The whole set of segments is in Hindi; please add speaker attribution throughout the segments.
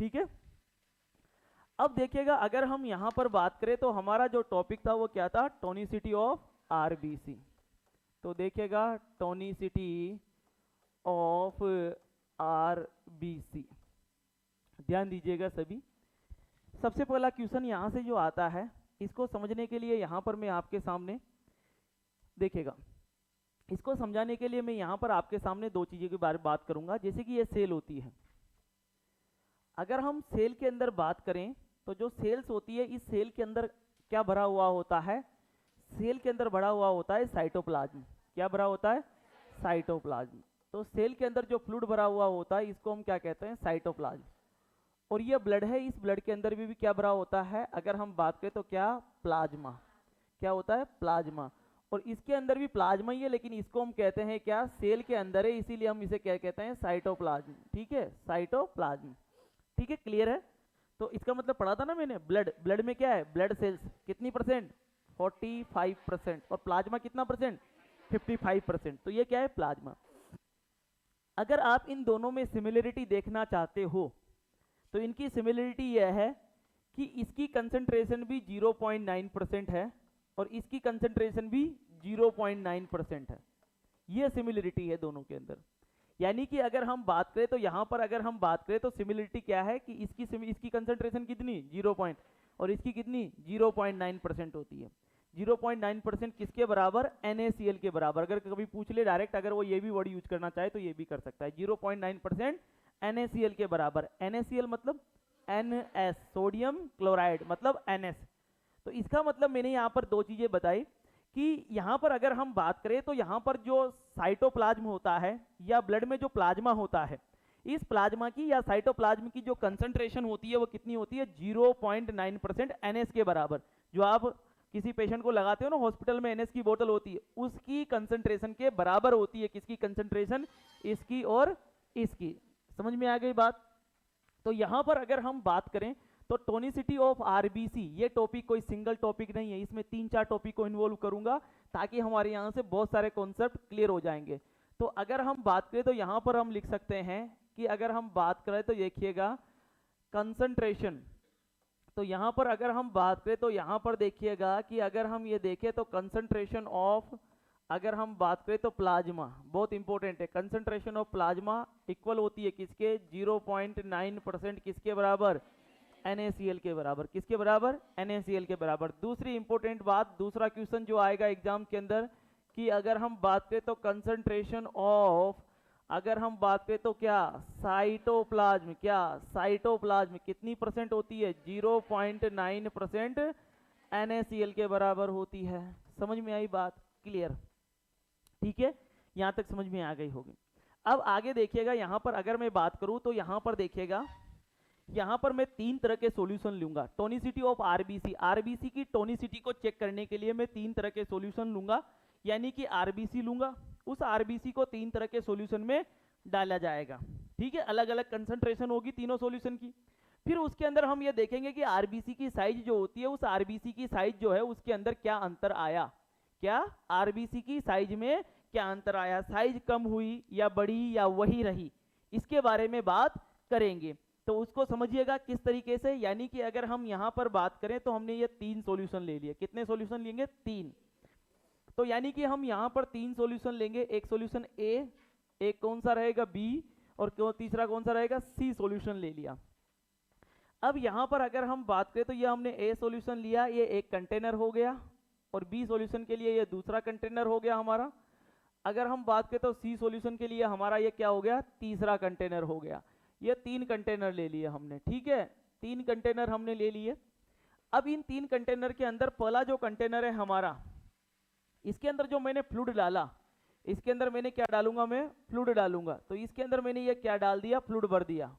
Speaker 1: ठीक है। अब देखिएगा अगर हम यहां पर बात करें तो हमारा जो टॉपिक था वो क्या था, टोनिसिटी ऑफ आरबीसी। तो देखिएगा टोनिसिटी ऑफ आरबीसी, ध्यान दीजिएगा सभी। सबसे पहला क्वेश्चन यहां से जो आता है, इसको समझने के लिए यहां पर मैं आपके सामने देखिएगा, इसको समझाने के लिए मैं यहां पर आपके सामने दो चीजों के बारे में बात करूंगा। जैसे कि ये सेल होती है, अगर हम सेल के अंदर बात करें तो जो सेल्स होती है, इस सेल के अंदर क्या भरा हुआ होता है, सेल के अंदर भरा हुआ होता है साइटोप्लाज्म। क्या भरा होता है, साइटोप्लाज्म। तो सेल के अंदर जो फ्लूइड भरा हुआ होता है इसको हम क्या कहते हैं, साइटोप्लाज्म। और ये ब्लड है, इस ब्लड के अंदर भी क्या भरा होता है, अगर हम बात करें तो क्या, प्लाज्मा। क्या होता है, प्लाज्मा। और इसके अंदर भी प्लाज्मा ही है, लेकिन इसको हम कहते हैं क्या, सेल के अंदर है, इसीलिए हम इसे क्या कहते हैं, साइटोप्लाज्म। ठीक है, साइटोप्लाज्म। ठीक है, क्लियर है। तो इसका मतलब पढ़ा था ना मैंने, ब्लड, ब्लड में क्या है, ब्लड सेल्स कितनी परसेंट, 45%, और प्लाज्मा कितना परसेंट, 55%। तो ये क्या है, प्लाज्मा। अगर आप इन दोनों में सिमिलरिटी देखना चाहते हो तो इनकी सिमिलरिटी यह है कि इसकी कंसंट्रेशन भी 0.9% है और इसकी कंसंट्रेशन भी 0.9% है। यह सिमिलरिटी है दोनों के अंदर। यानी कि अगर हम बात करें तो यहां पर अगर हम बात करें तो सिमिलरिटी क्या है कि इसकी कंसंट्रेशन कितनी, 0. और इसकी कितनी, 0.9% होती है। 0.9% किसके बराबर, NaCl के बराबर। अगर कभी पूछ ले डायरेक्ट, अगर वो ये भी वर्ड यूज करना चाहे तो ये भी कर सकता है, 0.9% NaCl के बराबर। NaCl मतलब NS, सोडियम क्लोराइड मतलब NS। तो इसका मतलब मैंने यहाँ पर दो चीजें बताई कि यहाँ पर अगर हम बात करें तो यहाँ पर जो साइटोप्लाज्म होता है या ब्लड में जो प्लाज्मा होता है, इस प्लाज्मा की या साइटोप्लाज्म की जो कंसंट्रेशन होती है वो कितनी होती है, 0.9% NS के बराबर। जो आप किसी पेशेंट को लगाते हो ना हॉस्पिटल में, NS की बोतल होती है, उसकी कंसंट्रेशन के बराबर होती है। किसकी कंसंट्रेशन, इसकी और इसकी। समझ में आ गई बात। तो यहां पर अगर हम बात करें तो टोनिसिटी ऑफ आरबीसी, ये टॉपिक कोई सिंगल टॉपिक नहीं है, इसमें 3-4 टॉपिक को इन्वॉल्व करूंगा ताकि हमारे यहां से बहुत सारे कॉन्सेप्ट क्लियर हो जाएंगे। तो अगर हम बात करें तो यहां पर हम लिख सकते हैं कि अगर हम बात करें तो देखिएगा कंसंट्रेशन। तो यहां पर अगर हम बात करें तो यहां पर देखिएगा कि अगर हम ये देखें तो कंसंट्रेशन ऑफ, अगर हम बात करें तो प्लाज्मा, बहुत इंपॉर्टेंट है, कंसंट्रेशन ऑफ प्लाज्मा इक्वल होती है किसके, 0.9% किसके बराबर, NaCl के बराबर। किसके बराबर, NaCl के बराबर। दूसरी इंपॉर्टेंट बात, दूसरा क्वेश्चन जो आएगा एग्जाम के अंदर कि अगर हम बात करें तो कंसंट्रेशन ऑफ, अगर हम बात करें तो क्या, साइटोप्लाज्म, क्या साइटोप्लाज्म कितनी परसेंट होती है, 0.9% NaCl के बराबर होती है। समझ में आई बात, क्लियर। ठीक है, यहां तक समझ में आ गई होगी। अब आगे देखिएगा, यहां पर अगर मैं बात करूं तो यहां पर देखिएगा, यहां पर मैं 3 तरह के सॉल्यूशन लूंगा। टोनिसिटी ऑफ आरबीसी, आरबीसी की टोनिसिटी को चेक करने के लिए मैं 3 तरह के सॉल्यूशन लूंगा। यानी कि आरबीसी लूंगा, उस आरबीसी को 3 तरह के सॉल्यूशन में डाला जाएगा। ठीक है, अलग अलग कंसंट्रेशन होगी तीनों सॉल्यूशन की। फिर उसके अंदर हम ये देखेंगे कि आरबीसी की साइज जो होती है, उस आरबीसी की साइज जो है उसके अंदर क्या अंतर आया, क्या आरबीसी की साइज में क्या अंतर आया, साइज कम हुई या बढ़ी या वही रही, इसके बारे में बात करेंगे। तो उसको समझिएगा किस तरीके से। यानी कि अगर हम यहां पर बात करें तो हमने ये 3 सॉल्यूशन ले लिए। कितने सॉल्यूशन लेंगे, 3। तो यानी कि हम यहां पर 3 सॉल्यूशन लेंगे। एक सॉल्यूशन ए, एक कौन सा रहेगा, बी, और तीसरा कौन सा रहेगा, सी सॉल्यूशन ले लिया। अब यहां पर अगर हम बात करें तो ये हमने ए सॉल्यूशन लिया, ये एक कंटेनर हो गया, और बी सॉल्यूशन के लिए ये दूसरा कंटेनर हो गया हमारा। अगर हम बात करें तो सी सॉल्यूशन के लिए हमारा ये क्या हो गया, तीसरा कंटेनर हो गया। ये 3 कंटेनर ले लिए हमने। ठीक है, 3 कंटेनर हमने ले लिए। अब इन 3 कंटेनर के अंदर पहला जो कंटेनर है हमारा, इसके अंदर जो मैंने फ्लूइड डाला, इसके अंदर मैंने क्या डालूंगा, मैं फ्लूइड डालूंगा। तो इसके अंदर मैंने ये क्या डाल दिया, फ्लूइड भर दिया।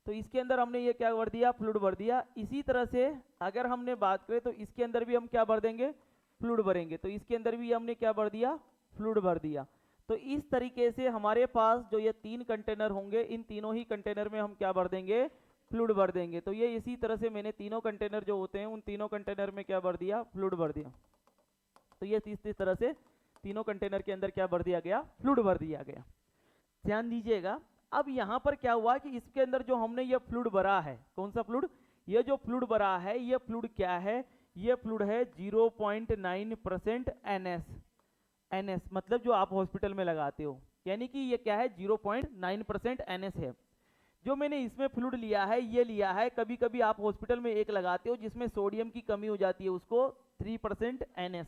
Speaker 1: तो इसके अंदर हमने ये क्या भर दिया, फ्लूइड भर दिया। इसी तरह से अगर हमने बात करें तो इसके अंदर भी हम क्या भर देंगे, फ्लूइड भरेंगे। तो इसके अंदर भी हमने क्या भर दिया, फ्लूइड भर दिया। तो इस तरीके से हमारे पास जो ये 3 कंटेनर होंगे, इन तीनों ही कंटेनर में हम क्या भर देंगे, फ्लूइड भर देंगे। तो ये इसी तरह से मैंने तीनों कंटेनर जो होते हैं उन तीनों कंटेनर में क्या भर दिया, फ्लूइड भर दिया। तो ये इस तरह से तीनों कंटेनर के अंदर क्या भर दिया गया, फ्लूइड भर दिया गया। ध्यान दीजिएगा, अब यहाँ पर क्या हुआ कि इसके अंदर जो हमने ये फ्लूइड भरा है, कौन सा फ्लूइड, ये जो फ्लूइड भरा है, ये फ्लूइड क्या है, ये फ्लूइड है 0.9% NS मतलब जो आप हॉस्पिटल में लगाते हो, यानी कि ये क्या है 0.9% NS है। जो मैंने इसमें फ्लूइड लिया है, ये लिया है, कभी कभी आप हॉस्पिटल में एक लगाते हो जिसमें सोडियम की कमी हो जाती है, उसको 3% NS,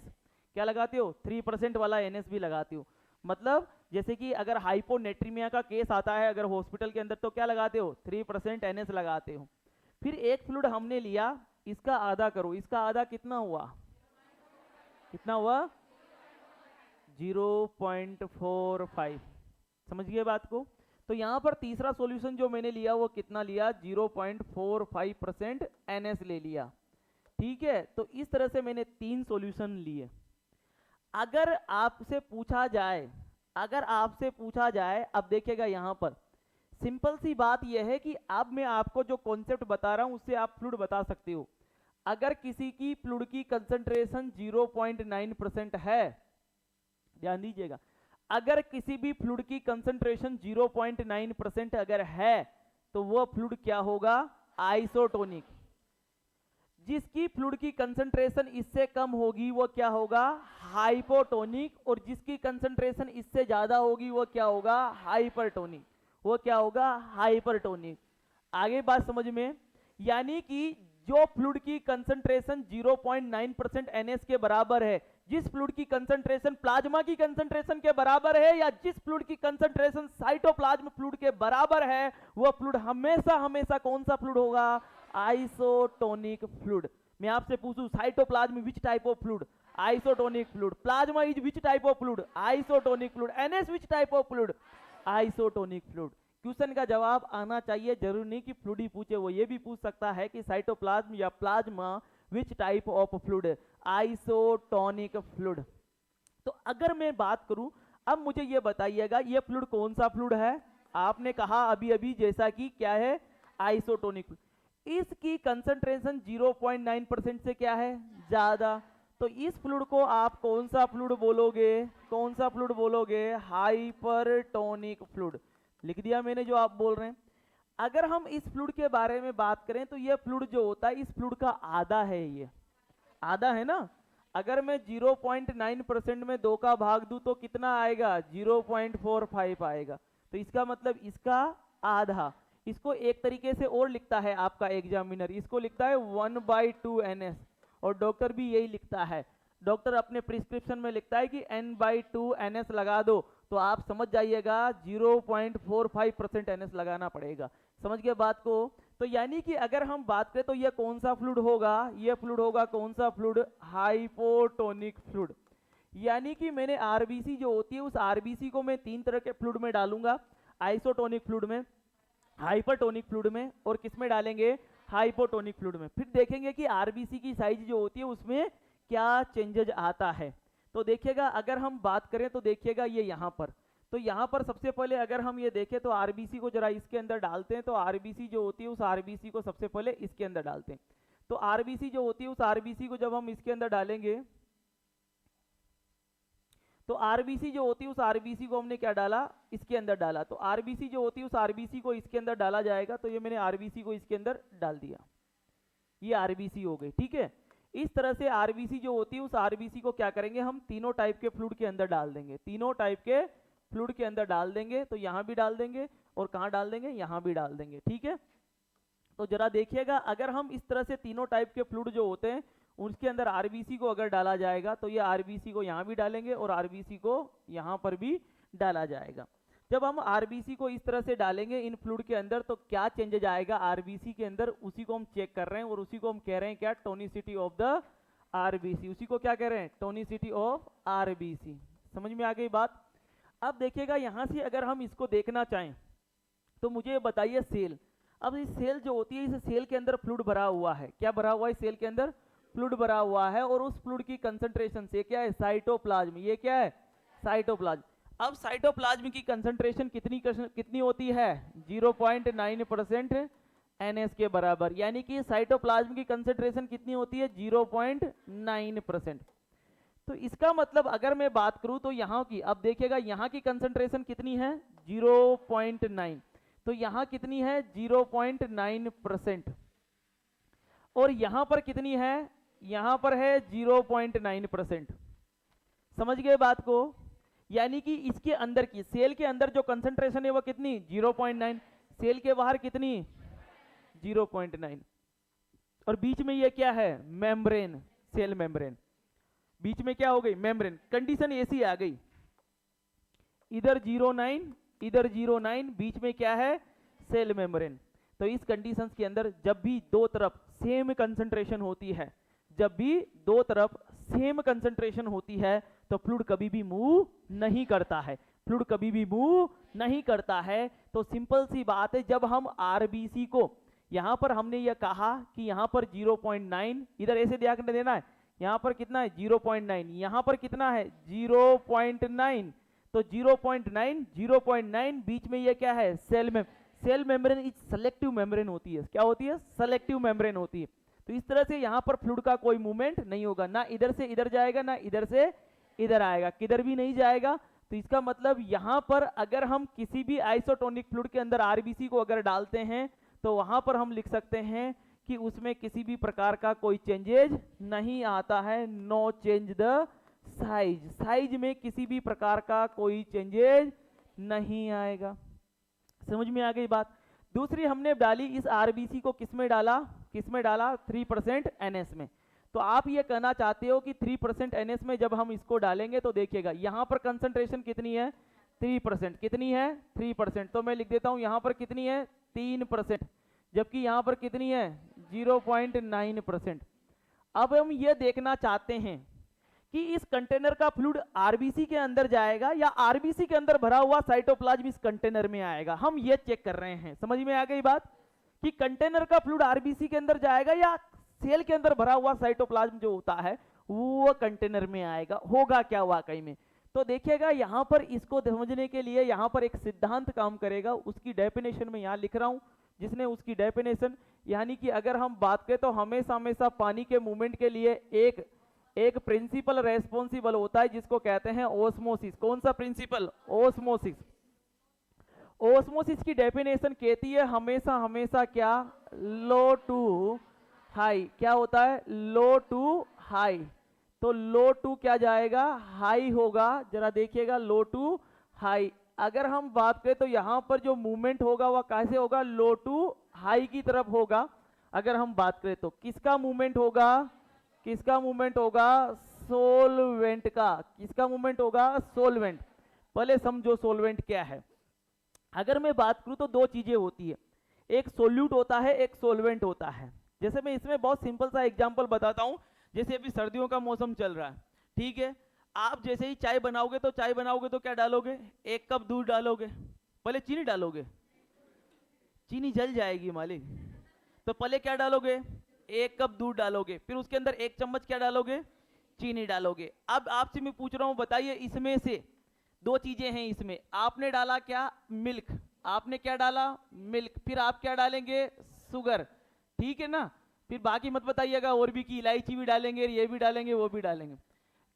Speaker 1: क्या लगाते हो 3% वाला NS भी लगाते हो। मतलब जैसे कि अगर हाइपोनेट्रीमिया का केस आता है अगर हॉस्पिटल के अंदर, तो क्या लगाते हो 3% NS लगाते हो। फिर एक फ्लूइड हमने लिया, इसका आधा करो, इसका आधा कितना हुआ, कितना हुआ 0.45, समझ गए बात को। तो यहाँ पर तीसरा सॉल्यूशन जो मैंने लिया वो कितना लिया, 0.45% NS ले लिया, ठीक है। तो इस तरह से मैंने 3 सॉल्यूशन लिए। अगर आपसे पूछा जाए, अगर आपसे पूछा जाए, अब देखिएगा यहाँ पर सिंपल सी बात यह है कि अब मैं आपको जो कॉन्सेप्ट बता रहा हूं उससे आप फ्लूइड बता सकते हो। अगर किसी की फ्लूइड की कंसंट्रेशन 0.9% है, ध्यान दीजिएगा, अगर किसी भी फ्लूइड की कंसंट्रेशन 0.9% अगर है तो वो फ्लूइड क्या होगा, आइसोटोनिक। जिसकी फ्लूइड की कंसंट्रेशन इससे कम होगी वो क्या होगा, हाइपोटोनिक, और जिसकी कंसंट्रेशन इससे ज्यादा होगी वो क्या होगा, हाइपरटोनिक, वो क्या होगा, हाइपरटोनिक। आगे बात समझ में, यानी कि जो फ्लूइड की कंसंट्रेशन 0.9% NS के बराबर है, जिस फ्लूइड की कंसंट्रेशन प्लाज्मा की कंसंट्रेशन के बराबर है, या जिस फ्लूइड की कंसंट्रेशन साइटोप्लाज्म फ्लूइड के बराबर है, वो फ्लूइड हमेशा हमेशा कौन सा फ्लूइड होगा, आइसोटोनिक फ्लूइड। मैं आपसे पूछूं cytoplasm which type of fluid, isotonic fluid, plasma is which type of fluid, isotonic fluid, NS which type of fluid, isotonic fluid. Question का जवाब आना चाहिए, जरूरी नहीं कि फ्लूइड ही पूछे, वो ये भी पूछ सकता है कि साइटोप्लाज्म या plasma which type of fluid, isotonic fluid. तो अगर मैं बात करूं, अब मुझे ये बताइएगा ये फ्लूइड कौन सा फ्लूइड है, आपने कहा अभी अभी जैसा कि क्या है, आइसोटोनिक। इसकी कंसंट्रेशन 0.9% से क्या है, ज्यादा, तो इस फ्लूइड को आप कौन सा फ्लूइड बोलोगे, कौन सा फ्लूइड बोलोगे, हाइपरटोनिक फ्लूइड। लिख दिया मैंने जो आप बोल रहे हैं। अगर हम इस फ्लूइड के बारे में बात करें तो ये फ्लूइड जो होता है, इस फ्लूइड का आधा है, ये आधा है ना। अगर मैं 0.9% में 2 का भाग दूं तो कितना आएगा, 0.45 आएगा। तो इसका मतलब इसका आधा। इसको एक तरीके से और लिखता है आपका एग्जामिनर, इसको लिखता है 1/2 NS, और डॉक्टर भी यही लिखता है। डॉक्टर अपने प्रिस्क्रिप्शन में लिखता है कि N/2 NS लगा दो, तो आप समझ जाइएगा 0.45% NS लगाना पड़ेगा। समझ गए बात को। तो यानी कि अगर हम बात करें तो ये कौन सा फ्लूइड होगा, ये फ्लूइड होगा कौन सा फ्लूइड, हाइपोटोनिक फ्लूइड। यानी कि मैंने आरबीसी जो होती है उस आरबीसी को मैं 3 तरह के फ्लूइड में डालूंगा, आइसोटोनिक फ्लूइड में, हाइपरटोनिक फ्लूइड में, और किस में डालेंगे, हाइपोटोनिक फ्लूइड में। फिर देखेंगे कि आरबीसी की साइज जो होती है उसमें क्या चेंजेज आता है। तो देखिएगा अगर हम बात करें तो देखिएगा ये यहाँ पर, तो यहाँ पर सबसे पहले अगर हम ये देखें तो आरबीसी को जरा इसके अंदर डालते हैं। तो आरबीसी जो होती है उस आरबीसी को सबसे पहले इसके अंदर डालते हैं। तो आरबीसी जो होती है उस आरबीसी को जब हम इसके अंदर डालेंगे, तो आरबीसी जो होती है उस आरबीसी को हमने क्या डाला, इसके अंदर डाला। तो आरबीसी जो होती है उस आरबीसी को इसके अंदर डाला जाएगा। तो ये मैंने आरबीसी को इसके अंदर डाल दिया, ये आरबीसी हो गई, ठीक है। इस तरह से आरबीसी जो होती है उस आरबीसी को क्या करेंगे, हम तीनों टाइप के फ्लूइड के अंदर डाल देंगे, तीनों टाइप के फ्लूइड के अंदर डाल देंगे। तो यहाँ भी डाल देंगे और कहाँ डाल देंगे, यहाँ भी डाल देंगे, ठीक है। तो जरा देखिएगा अगर हम इस तरह से तीनों टाइप के फ्लूइड जो होते हैं उसके अंदर आरबीसी को अगर डाला जाएगा तो ये आरबीसी को यहाँ भी डालेंगे और आरबीसी को यहाँ पर भी डाला जाएगा। जब हम आरबीसी को इस तरह से डालेंगे इन फ्लूइड के अंदर तो क्या चेंजेज आएगा आरबीसी के अंदर, उसी को हम चेक कर रहे हैं और उसी को हम कह रहे हैं क्या, टोनिसिटी ऑफ द आरबीसी। उसी को क्या कह रहे हैं, टोनिसिटी ऑफ आरबीसी। समझ में आ गई बात। अब देखिएगा यहाँ से अगर हम इसको देखना चाहें तो मुझे बताइए सेल। अब इस सेल जो होती है इस सेल के अंदर फ्लूइड भरा हुआ है, क्या भरा हुआ है, सेल के अंदर फ्लूइड भरा हुआ है, और उस फ्लूइड की कंसंट्रेशन से क्या है, साइटोप्लाज्म, ये क्या है, साइटोप्लाज्म। अब साइटोप्लाज्म की कंसंट्रेशन कितनी होती है, 0.9% NS के बराबर, यानी कि साइटोप्लाज्म की कंसंट्रेशन कितनी होती है, 0.9%। तो इसका मतलब अगर मैं बात करूं तो यहाँ की, अब देखिएगा यहाँ की कंसंट्रेशन कितनी है, 0.9, तो यहाँ कितनी है 0.9%, और यहाँ पर कितनी है, यहाँ पर है 0.9%। समझ गए बात को? यानी कि इसके अंदर की, सेल के अंदर जो कंसंट्रेशन है वो कितनी 0.9, सेल के बाहर कितनी 0.9, और बीच में ये क्या है मेम्ब्रेन, सेल मेम्ब्रेन, बीच में क्या हो गई मेम्ब्रेन। कंडीशन ऐसी आ गई, इधर 0.9 इधर 0.9, बीच में क्या है सेल मेम्ब्रेन। तो इस कंडीशंस के अंदर जब भी दो तरफ सेम कंसंट्रेशन होती है, जब भी दो तरफ सेम कंसंट्रेशन होती है तो फ्लूइड कभी भी मूव नहीं करता है, फ्लूइड कभी भी मूव नहीं करता है। तो सिंपल सी बात है, जब हम आरबीसी को यहां पर हमने ये कहा कि यहां पर 0.9, इधर ऐसे ध्यान देना है, यहां पर कितना है 0.9, यहां पर कितना है 0.9, तो 0.9 बीच में ये क्या है cell membrane is selective membrane होती है। क्या होती है? सेलेक्टिव मेम्ब्रेन होती है। तो इस तरह से यहां पर फ्लूइड का कोई मूवमेंट नहीं होगा, ना इधर से इधर जाएगा ना इधर से इधर आएगा, किधर भी नहीं जाएगा। तो इसका मतलब यहां पर अगर हम किसी भी आइसोटोनिक फ्लूइड के अंदर आरबीसी को अगर डालते हैं तो वहां पर हम लिख सकते हैं कि उसमें किसी भी प्रकार का कोई चेंजेज नहीं आता है, no change the size, size में किसी भी प्रकार का कोई चेंजेज नहीं आएगा। समझ में आ गई बात? दूसरी हमने डाली इस आरबीसी को किसमें डाला, किसमें डाला 3% एनएस में। तो आप ये कहना चाहते हो कि 3% एनएस में जब हम इसको डालेंगे तो देखिएगा यहां पर कंसंट्रेशन कितनी है 3%, कितनी है 3%, तो मैं लिख देता हूं यहां पर कितनी है 3%, जबकि यहां पर कितनी है 0.9%। अब हम ये देखना चाहते हैं कि इस कंटेनर का फ्लूइड आरबीसी के अंदर जाएगा या आरबीसी के अंदर भरा हुआ साइटोप्लाज्म इस कंटेनर में आएगा, हम ये चेक कर रहे हैं। समझ में आ गई बात कि कंटेनर का फ्लूइड आरबीसी के अंदर जाएगा या सेल के अंदर भरा हुआ साइटोप्लाज्म जो होता है वो कंटेनर में आएगा, होगा क्या वाकई में। तो देखिएगा यहां पर इसको समझने के लिए यहां पर एक सिद्धांत काम करेगा, उसकी डेफिनेशन में यहां लिख रहा हूं, जिसने उसकी डेफिनेशन, यानी कि अगर हम बात करें तो हमेशा हमेशा पानी के मूवमेंट के लिए एक प्रिंसिपल रेस्पॉन्सिबल होता है जिसको कहते हैं ओस्मोसिस। कौन सा प्रिंसिपल? ओस्मोसिस। ओस्मोसिस की डेफिनेशन कहती है हमेशा हमेशा क्या लो टू हाई, क्या होता है लो टू हाई। तो लो टू क्या जाएगा हाई होगा, जरा देखिएगा लो टू हाई। अगर हम बात करें तो यहां पर जो मूवमेंट होगा वह कैसे होगा लो टू हाई की तरफ होगा। अगर हम बात करें तो किसका मूवमेंट होगा, किसका मूवमेंट होगा सोलवेंट का, किसका मूवमेंट होगा सोलवेंट। पहले समझो सोलवेंट क्या है। अगर मैं बात करूं तो दो चीजें होती है, एक सोल्यूट होता है एक सोलवेंट होता है। जैसे मैं इसमें बहुत सिंपल सा एग्जांपल बताता हूं, जैसे अभी सर्दियों का मौसम चल रहा है, ठीक है, आप जैसे ही चाय बनाओगे तो क्या डालोगे 1 कप दूध डालोगे, पहले चीनी डालोगे, चीनी जल जाएगी मालिक, तो पहले क्या डालोगे 1 कप दूध डालोगे, फिर उसके अंदर 1 चम्मच क्या डालोगे चीनी डालोगे। अब आपसे मैं पूछ रहा हूं बताइए इसमें से दो चीजें हैं, इसमें आपने डाला क्या मिल्क, आपने क्या डाला मिल्क, फिर आप क्या डालेंगे शुगर, ठीक है ना, फिर बाकी मत बताइएगा और भी कि इलायची भी डालेंगे ये भी डालेंगे वो भी डालेंगे।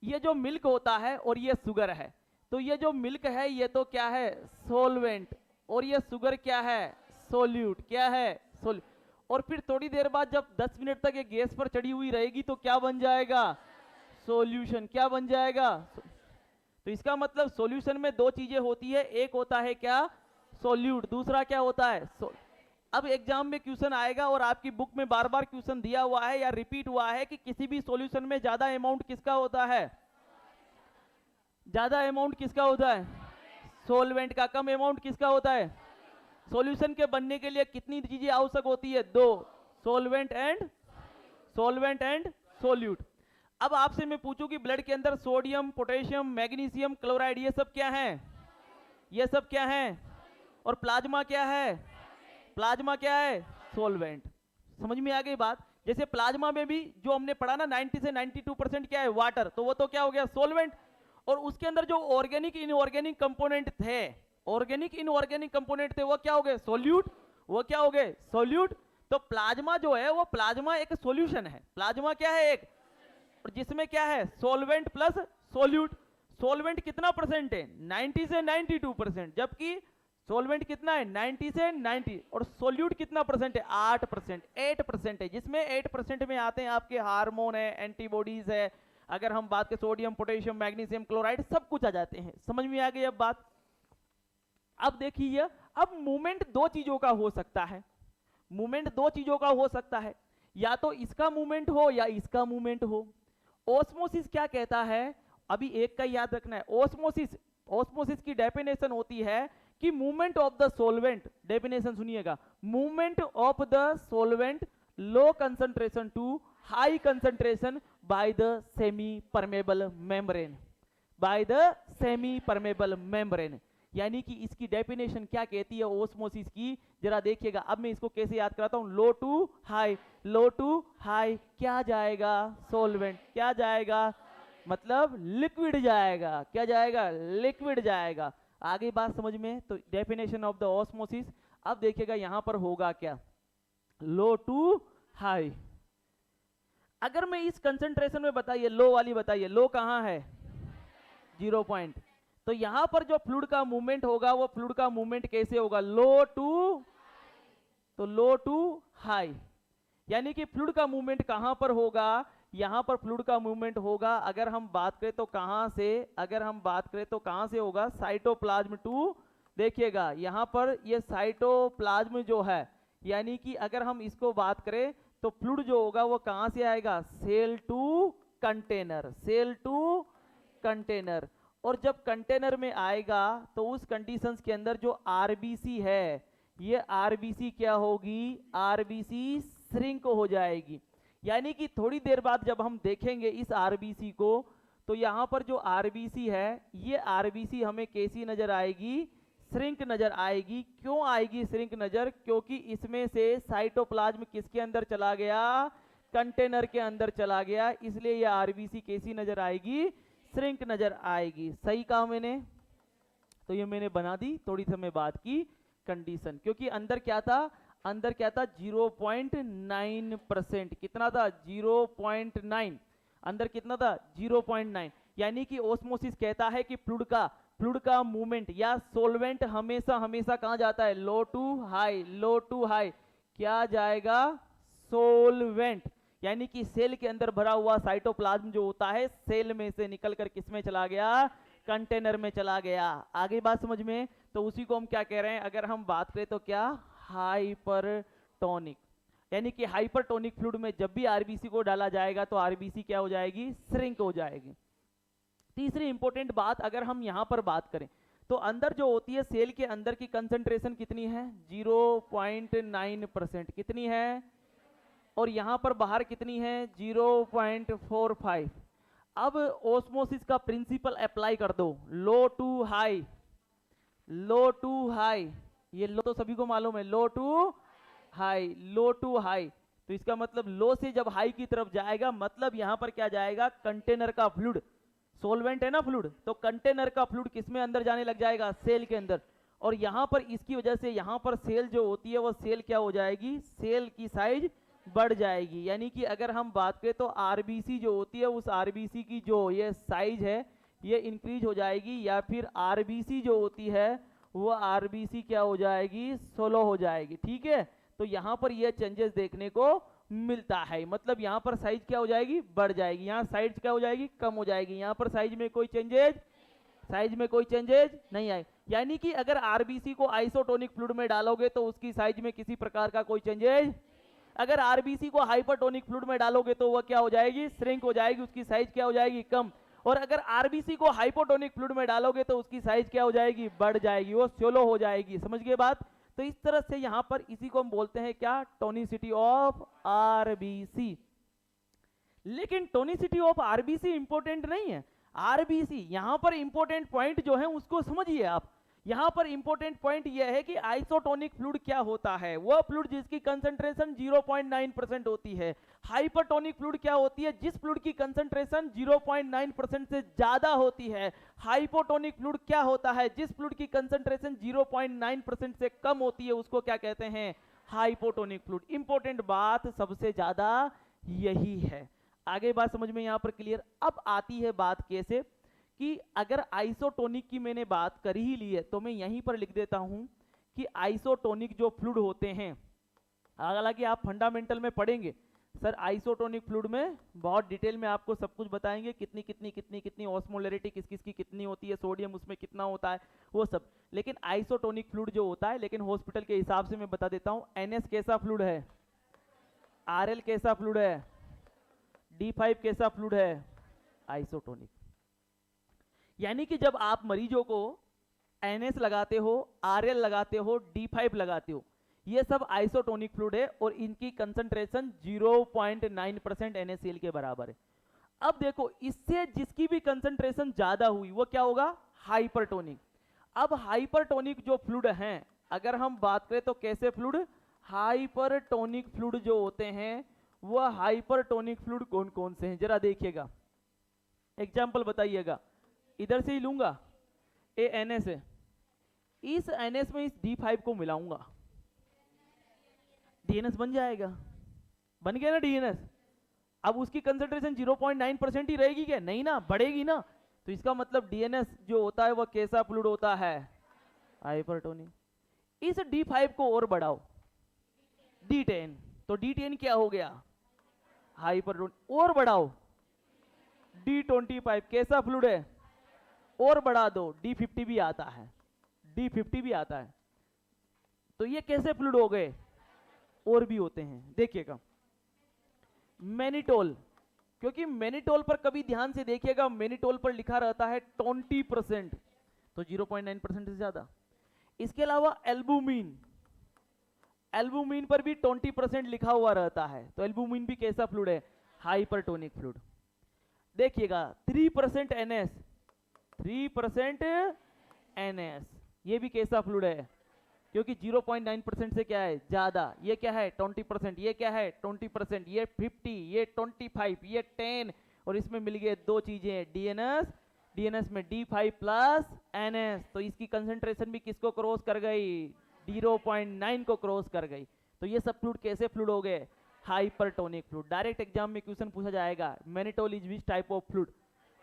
Speaker 1: ये जो मिल्क होता है और ये शुगर है, तो ये जो मिल्क है ये तो क्या है सोलवेंट, और ये शुगर क्या है सोल्यूट, क्या है सोल्यूट। और फिर थोड़ी देर बाद जब 10 मिनट तक ये गैस पर चढ़ी हुई रहेगी तो क्या बन जाएगा सॉल्यूशन, क्या बन जाएगा। तो इसका मतलब सॉल्यूशन में दो चीजें होती है, एक होता है क्या सोल्यूट, दूसरा क्या होता है अब एग्जाम में क्वेश्चन आएगा और आपकी बुक में बार बार क्वेश्चन दिया हुआ है या रिपीट हुआ है कि किसी भी सॉल्यूशन में ज्यादा अमाउंट किसका होता है, ज्यादा अमाउंट किसका होता है सोलवेंट का, कम अमाउंट किसका होता है। सॉल्यूशन के बनने के लिए कितनी चीजें आवश्यक होती है, दो, सोलवेंट एंड सोल्यूट। अब आपसे मैं पूछूं कि ब्लड के अंदर सोडियम पोटेशियम मैग्नीशियम क्लोराइड ये सब क्या है, ये सब क्या है, और प्लाज्मा क्या है, प्लाज्मा क्या है सोलवेंट। समझ में आ गई बात। जैसे प्लाज्मा में भी जो हमने पढ़ा ना 90 से 92% क्या है वाटर, तो वो तो क्या हो गया सोलवेंट, और उसके अंदर जो ऑर्गेनिक इनऑर्गेनिक कंपोनेंट थे, ऑर्गेनिक इनऑर्गेनिक कंपोनेंट थे वो क्या हो गए सोल्यूट, वो क्या हो गए सोल्यूट। तो प्लाज्मा जो है वो प्लाज्मा एक सॉल्यूशन है, प्लाज्मा क्या है एक, और जिसमें क्या है सोलवेंट प्लस सोल्यूट। सोलवेंट कितना परसेंट है 90 से 92%, जबकि सोलवेंट कितना है 90 से 90, और सोल्यूट कितना परसेंट है 8%, 8% है, जिसमें 8% में आते हैं आपके हार्मोन है, एंटीबॉडीज है, अगर हम बात करें सोडियम, पोटेशियम, मैग्नीशियम क्लोराइड, सब कुछ आ जाते हैं। समझ में आ गई अब बात। अब देखिए, अब मूवमेंट दो चीजों का हो सकता है, मूवमेंट दो चीजों का हो सकता है, या तो इसका मूवमेंट हो या इसका मूवमेंट हो। ओस्मोसिस क्या कहता है, अभी एक का याद रखना है, ओस्मोसिस, ओस्मोसिस की डेफिनेशन होती है कि movement of the solvent, definition सुनिएगा, movement of the solvent low concentration to high concentration by the semi permeable membrane, by the semi permeable membrane. यानी कि इसकी डेफिनेशन क्या कहती है ओस्मोसिस की, जरा देखिएगा। अब मैं इसको कैसे याद कराता हूं, low to high, low to high क्या जाएगा, सोलवेंट, क्या जाएगा, मतलब लिक्विड जाएगा, क्या जाएगा, लिक्विड जाएगा। आगे बात समझ में, तो डेफिनेशन ऑफ द ऑस्मोसिस। अब देखिएगा यहां पर होगा क्या, लो टू हाई। अगर मैं इस कंसंट्रेशन में, बताइए लो वाली, बताइए लो कहां है 0 पॉइंट, तो यहां पर जो फ्लूइड का मूवमेंट होगा वो फ्लूइड का मूवमेंट कैसे होगा, लो टू, तो लो टू हाई। यानी कि फ्लूइड का मूवमेंट कहां पर होगा, यहां पर फ्लूइड का मूवमेंट होगा, अगर हम बात करें तो कहां से, अगर हम बात करें तो कहां से होगा, साइटोप्लाज्म टू, देखिएगा यहां पर ये साइटोप्लाज्म जो है, यानी कि अगर हम इसको बात करें तो फ्लूइड जो होगा वो कहां से आएगा, cell to container, cell to container. और जब कंटेनर में आएगा तो उस कंडीशंस के अंदर जो आरबीसी है, ये आरबीसी क्या होगी, आरबीसी श्रिंक हो जाएगी। यानी कि थोड़ी देर बाद जब हम देखेंगे इस आरबीसी को, तो यहां पर जो आरबीसी है, ये आरबीसी हमें कैसी नजर आएगी, श्रिंक नजर आएगी। क्यों आएगी श्रिंक नजर, क्योंकि इसमें से साइटोप्लाज्म किसके अंदर चला गया, कंटेनर के अंदर चला गया, इसलिए ये आरबीसी कैसी नजर आएगी, श्रिंक नजर आएगी। सही कहा मैंने, तो ये मैंने बना दी थोड़ी समय बाद की कंडीशन, क्योंकि अंदर क्या था, अंदर क्या था 0.9%, कितना था 0.9, अंदर कितना था 0.9। यानी कि ओस्मोसिस कहता है कि फ्लूइड का मूवमेंट या सोलवेंट हमेशा हमेशा कहां जाता है, low to high, low to high, क्या जाएगा, सोलवेंट। यानी कि सेल के अंदर भरा हुआ साइटोप्लाज्म जो होता है, सेल में से निकलकर किस में चला गया, कंटेनर में चला गया। आगे बात समझ में, तो उसी को हम क्या कह रहे हैं, अगर हम बात करें तो क्या, हाइपरटोनिक। यानी कि हाइपरटोनिक फ्लूइड में जब भी आरबीसी को डाला जाएगा तो आरबीसी क्या हो जाएगी, श्रिंक हो जाएगी। तीसरी इंपॉर्टेंट बात अगर हम यहां पर बात करें तो अंदर जो होती है, सेल के अंदर की कंसंट्रेशन कितनी है, 0.9%, कितनी है, और यहां पर बाहर कितनी है, 0.45। अब ओस्मोसिस का प्रिंसिपल अप्लाई कर दो, low to high, low to high, ये लो तो सभी को मालूम है, low to high, low to high, तो इसका मतलब लो से जब हाई की तरफ जाएगा, मतलब यहां पर क्या जाएगा, कंटेनर का फ्लूइड, सोलवेंट है ना फ्लूइड, तो कंटेनर का फ्लूइड किसमें अंदर जाने लग जाएगा, सेल के अंदर। और यहां पर इसकी वजह से यहां पर सेल जो होती है वो सेल क्या हो जाएगी, सेल की साइज बढ़ जाएगी। यानी कि अगर हम बात करें तो आरबीसी जो होती है, उस आरबीसी की जो ये साइज है ये इंक्रीज हो जाएगी, या फिर आरबीसी जो होती है वो आरबीसी क्या हो जाएगी, सोलो हो जाएगी। ठीक है, तो यहां पर ये चेंजेस देखने को मिलता है, मतलब यहां पर साइज क्या हो जाएगी, बढ़ जाएगी, यहाँ साइज क्या हो जाएगी, कम हो जाएगी, यहाँ पर साइज में कोई चेंजेज, साइज में कोई चेंजेज नहीं आए। यानी कि अगर आरबीसी को आइसोटोनिक फ्लूइड में डालोगे तो उसकी साइज में किसी प्रकार का कोई चेंजेज, अगर आरबीसी को हाइपरटोनिक फ्लूइड में डालोगे तो वह क्या हो जाएगी, श्रिंक हो जाएगी, उसकी साइज क्या हो जाएगी, कम। और अगर आरबीसी को हाइपोटोनिक फ्लूइड में डालोगे तो उसकी साइज क्या हो जाएगी, बढ़ जाएगी, वो सोलो हो जाएगी। समझ गए बात। तो इस तरह से यहां पर इसी को हम बोलते हैं क्या, टोनिसिटी ऑफ आरबीसी। लेकिन टोनिसिटी ऑफ आरबीसी इंपॉर्टेंट नहीं है, आरबीसी यहां पर इंपॉर्टेंट पॉइंट जो है उसको समझिए आप। यहां पर इंपॉर्टेंट पॉइंट यह है कि आइसोटोनिक फ्लूइड क्या होता है, वह फ्लूइड जिसकी कंसंट्रेशन 0.9% होती है। हाइपरटोनिक फ्लूइड क्या होती है, जिस फ्लूइड की कंसंट्रेशन 0.9% से ज्यादा होती है। हाइपोटोनिक फ्लूइड क्या होता है, जिस फ्लूइड की कंसंट्रेशन 0.9% से कम होती है, उसको क्या कहते हैं, हाइपोटोनिक फ्लूइड। इंपॉर्टेंट बात सबसे ज्यादा यही है। आगे बात समझ में यहां पर क्लियर। अब आती है बात कैसे कि अगर आइसोटोनिक की मैंने बात कर ही ली है तो मैं यहीं पर लिख देता हूं कि आइसोटोनिक जो फ्लूइड होते हैं, हालांकि आप फंडामेंटल में पढ़ेंगे सर आइसोटोनिक फ्लूइड में बहुत डिटेल में आपको सब कुछ बताएंगे, कितनी कितनी कितनी कितनी ऑस्मोलरिटी किस किस की कितनी होती है, सोडियम उसमें कितना होता है वो सब। लेकिन आइसोटोनिक फ्लूइड जो होता है, लेकिन हॉस्पिटल के हिसाब से मैं बता देता हूं, NS कैसा फ्लूइड है, RL कैसा फ्लूइड है, D5 कैसा फ्लूइड है, आइसोटोनिक। यानी कि जब आप मरीजों को NS लगाते हो, RL लगाते हो, D5 लगाते हो, ये सब आइसोटोनिक फ्लूइड है और इनकी कंसंट्रेशन 0.9% NaCl के बराबर है। अब देखो इससे जिसकी भी कंसंट्रेशन ज्यादा हुई वो क्या होगा, हाइपरटोनिक। अब हाइपरटोनिक जो फ्लूइड हैं, अगर हम बात करें तो कैसे फ्लूइड, हाइपरटोनिक फ्लूइड जो होते हैं वह हाइपरटोनिक फ्लूइड कौन कौन से हैं जरा देखिएगा, एग्जाम्पल बताइएगा। इधर से ही लूंगा, ए NS है, इस NS में इस D5 को मिलाऊंगा, DNS बन जाएगा, बन गया ना DNS। अब उसकी कंसंट्रेशन 0.9% ही रहेगी क्या, नहीं ना, बढ़ेगी ना। तो इसका मतलब DNS जो होता है वह कैसा फ्लूइड होता है, हाइपरटोनिक। इस D5 को और बढ़ाओ, D10, तो D10 क्या हो गया, हाइपरटोनिक। और बढ़ाओ D25, कैसा फ्लूइड है, और बढ़ा दो, D50 भी आता है, D50 भी आता है। तो ये कैसे फ्लूइड हो गए, और भी होते हैं, देखिएगा। मैनिटोल, क्योंकि मैनिटोल पर कभी ध्यान से देखिएगा, मैनिटोल पर लिखा रहता है 20%, तो 0.9% से ज्यादा। इसके अलावा एल्बुमिन, एल्बुमिन पर भी 20% लिखा हुआ रहता है, तो एल्बुमिन भी कैसा फ्लूइड है, हाइपरटोनिक फ्लूइड। देखिएगा 3% NS, 3% NS, ये भी कैसा फ्लूइड है, क्योंकि 0.9% से क्या है ज्यादा, ये क्या है 20%, ये क्या है 20%, ये 50, ये 25, ये 10, और इसमें मिल गए दो चीजें, DNS, DNS में D5 प्लस NS, तो इसकी कंसंट्रेशन भी किसको क्रॉस कर गई, 0.9 को क्रॉस कर गई। तो ये सब फ्लूइड कैसे फ्लूइड हो गए, हाइपरटोनिक फ्लूइड। डायरेक्ट एग्जाम में क्वेश्चन पूछा जाएगा, mannitol is which type of fluid,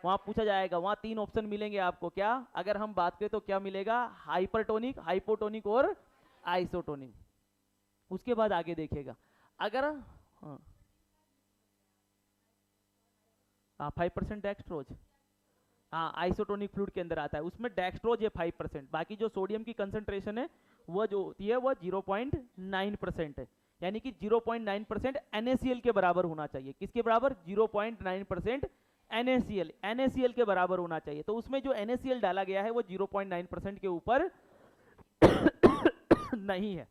Speaker 1: वहां पूछा जाएगा, वहां 3 ऑप्शन मिलेंगे आपको, क्या अगर हम बात करें तो क्या मिलेगा, हाइपरटोनिक, हाइपोटोनिक और आइसोटोनिक। उसके बाद आगे देखिएगा, अगर हाँ 5% डेक्सट्रोज, हाँ आइसोटोनिक फ्लूइड के अंदर आता है, उसमें डेक्सट्रोज है 5%, बाकी जो सोडियम की कंसंट्रेशन है वह जो होती है वह 0.9% है, यानी कि 0.9% NaCl के बराबर होना चाहिए, किसके बराबर, 0.9% NaCl के बराबर होना चाहिए। तो उसमें जो NaCl डाला गया है वो 0.9% के ऊपर नहीं है,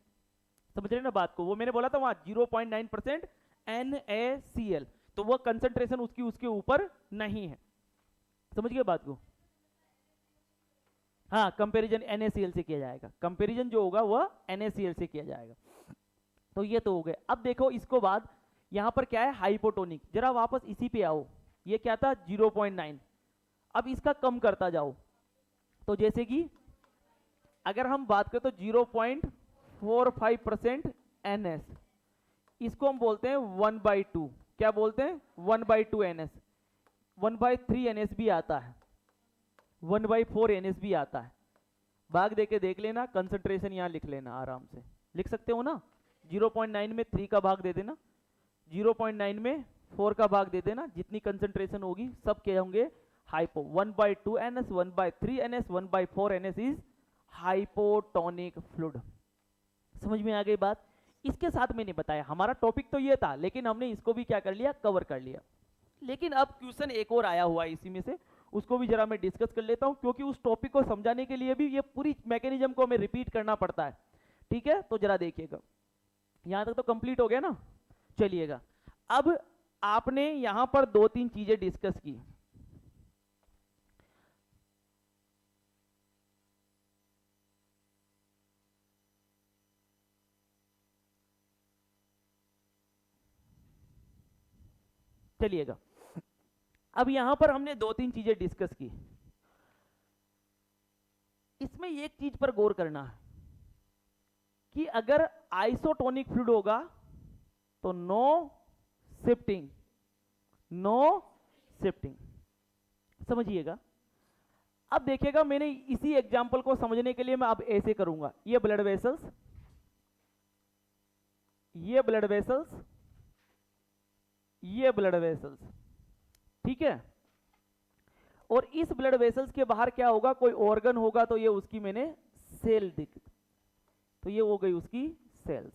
Speaker 1: समझ रहे ना बात को, वो मैंने बोला था वहां 0.9% NaCl, तो वो कंसंट्रेशन उसकी उसके ऊपर नहीं है, समझ गए बात को। हाँ कंपैरिजन NaCl से किया जाएगा, कंपैरिजन जो होगा वह NaCl से किया जाएगा। तो ये तो हो गए। अब देखो इसको बाद यहां पर क्या है, हाइपोटोनिक, जरा वापस इसी पे आओ, ये क्या था 0.9, अब इसका कम करता जाओ, तो जैसे कि अगर हम बात करें तो 0.45% NS, इसको हम बोलते हैं 1/2, क्या बोलते हैं 1/2 NS, 1/3 NS भी आता है, 1/4 NS भी आता है, भाग देके देख लेना, कंसंट्रेशन यहां लिख लेना, आराम से लिख सकते हो ना, 0.9 में 3 का भाग दे देना, 0.9 में 4 का भाग दे देना, जितनी कंसंट्रेशन होगी सब क्या होंगे, hypo. 1/2 NS, 1/3 NS, 1/4 NS is hypotonic fluid. समझ में आ गई बात। इसके साथ मैंने बताया हमारा टॉपिक तो ये था, लेकिन हमने इसको भी क्या कर लिया, कवर कर लिया। लेकिन अब क्वेश्चन एक और आया हुआ है इसी में से, उसको भी जरा मैं डिस्कस कर लेता हूं, क्योंकि उस टॉपिक को समझाने के लिए भी ये पूरी मैकेनिज्म को हमें रिपीट करना पड़ता है, ठीक है। तो जरा देखिएगा, यहां तक तो कंप्लीट हो गया ना, चलिएगा। अब आपने यहां पर 2-3 चीजें डिस्कस की, चलिएगा। अब यहां पर हमने 2-3 चीजें डिस्कस की, इसमें एक चीज पर गौर करना है कि अगर आइसोटोनिक फ्लूइड होगा तो नो शिफ्टिंग, नो शिफ्टिंग, समझिएगा। अब देखिएगा मैंने इसी एग्जाम्पल को समझने के लिए मैं अब ऐसे करूंगा, ये ब्लड वेसल्स, ये ब्लड वेसल्स, ये ब्लड वेसल्स, ठीक है। और इस ब्लड वेसल्स के बाहर क्या होगा, कोई ऑर्गन होगा, तो ये उसकी मैंने सेल दिख, तो ये हो गई उसकी सेल्स,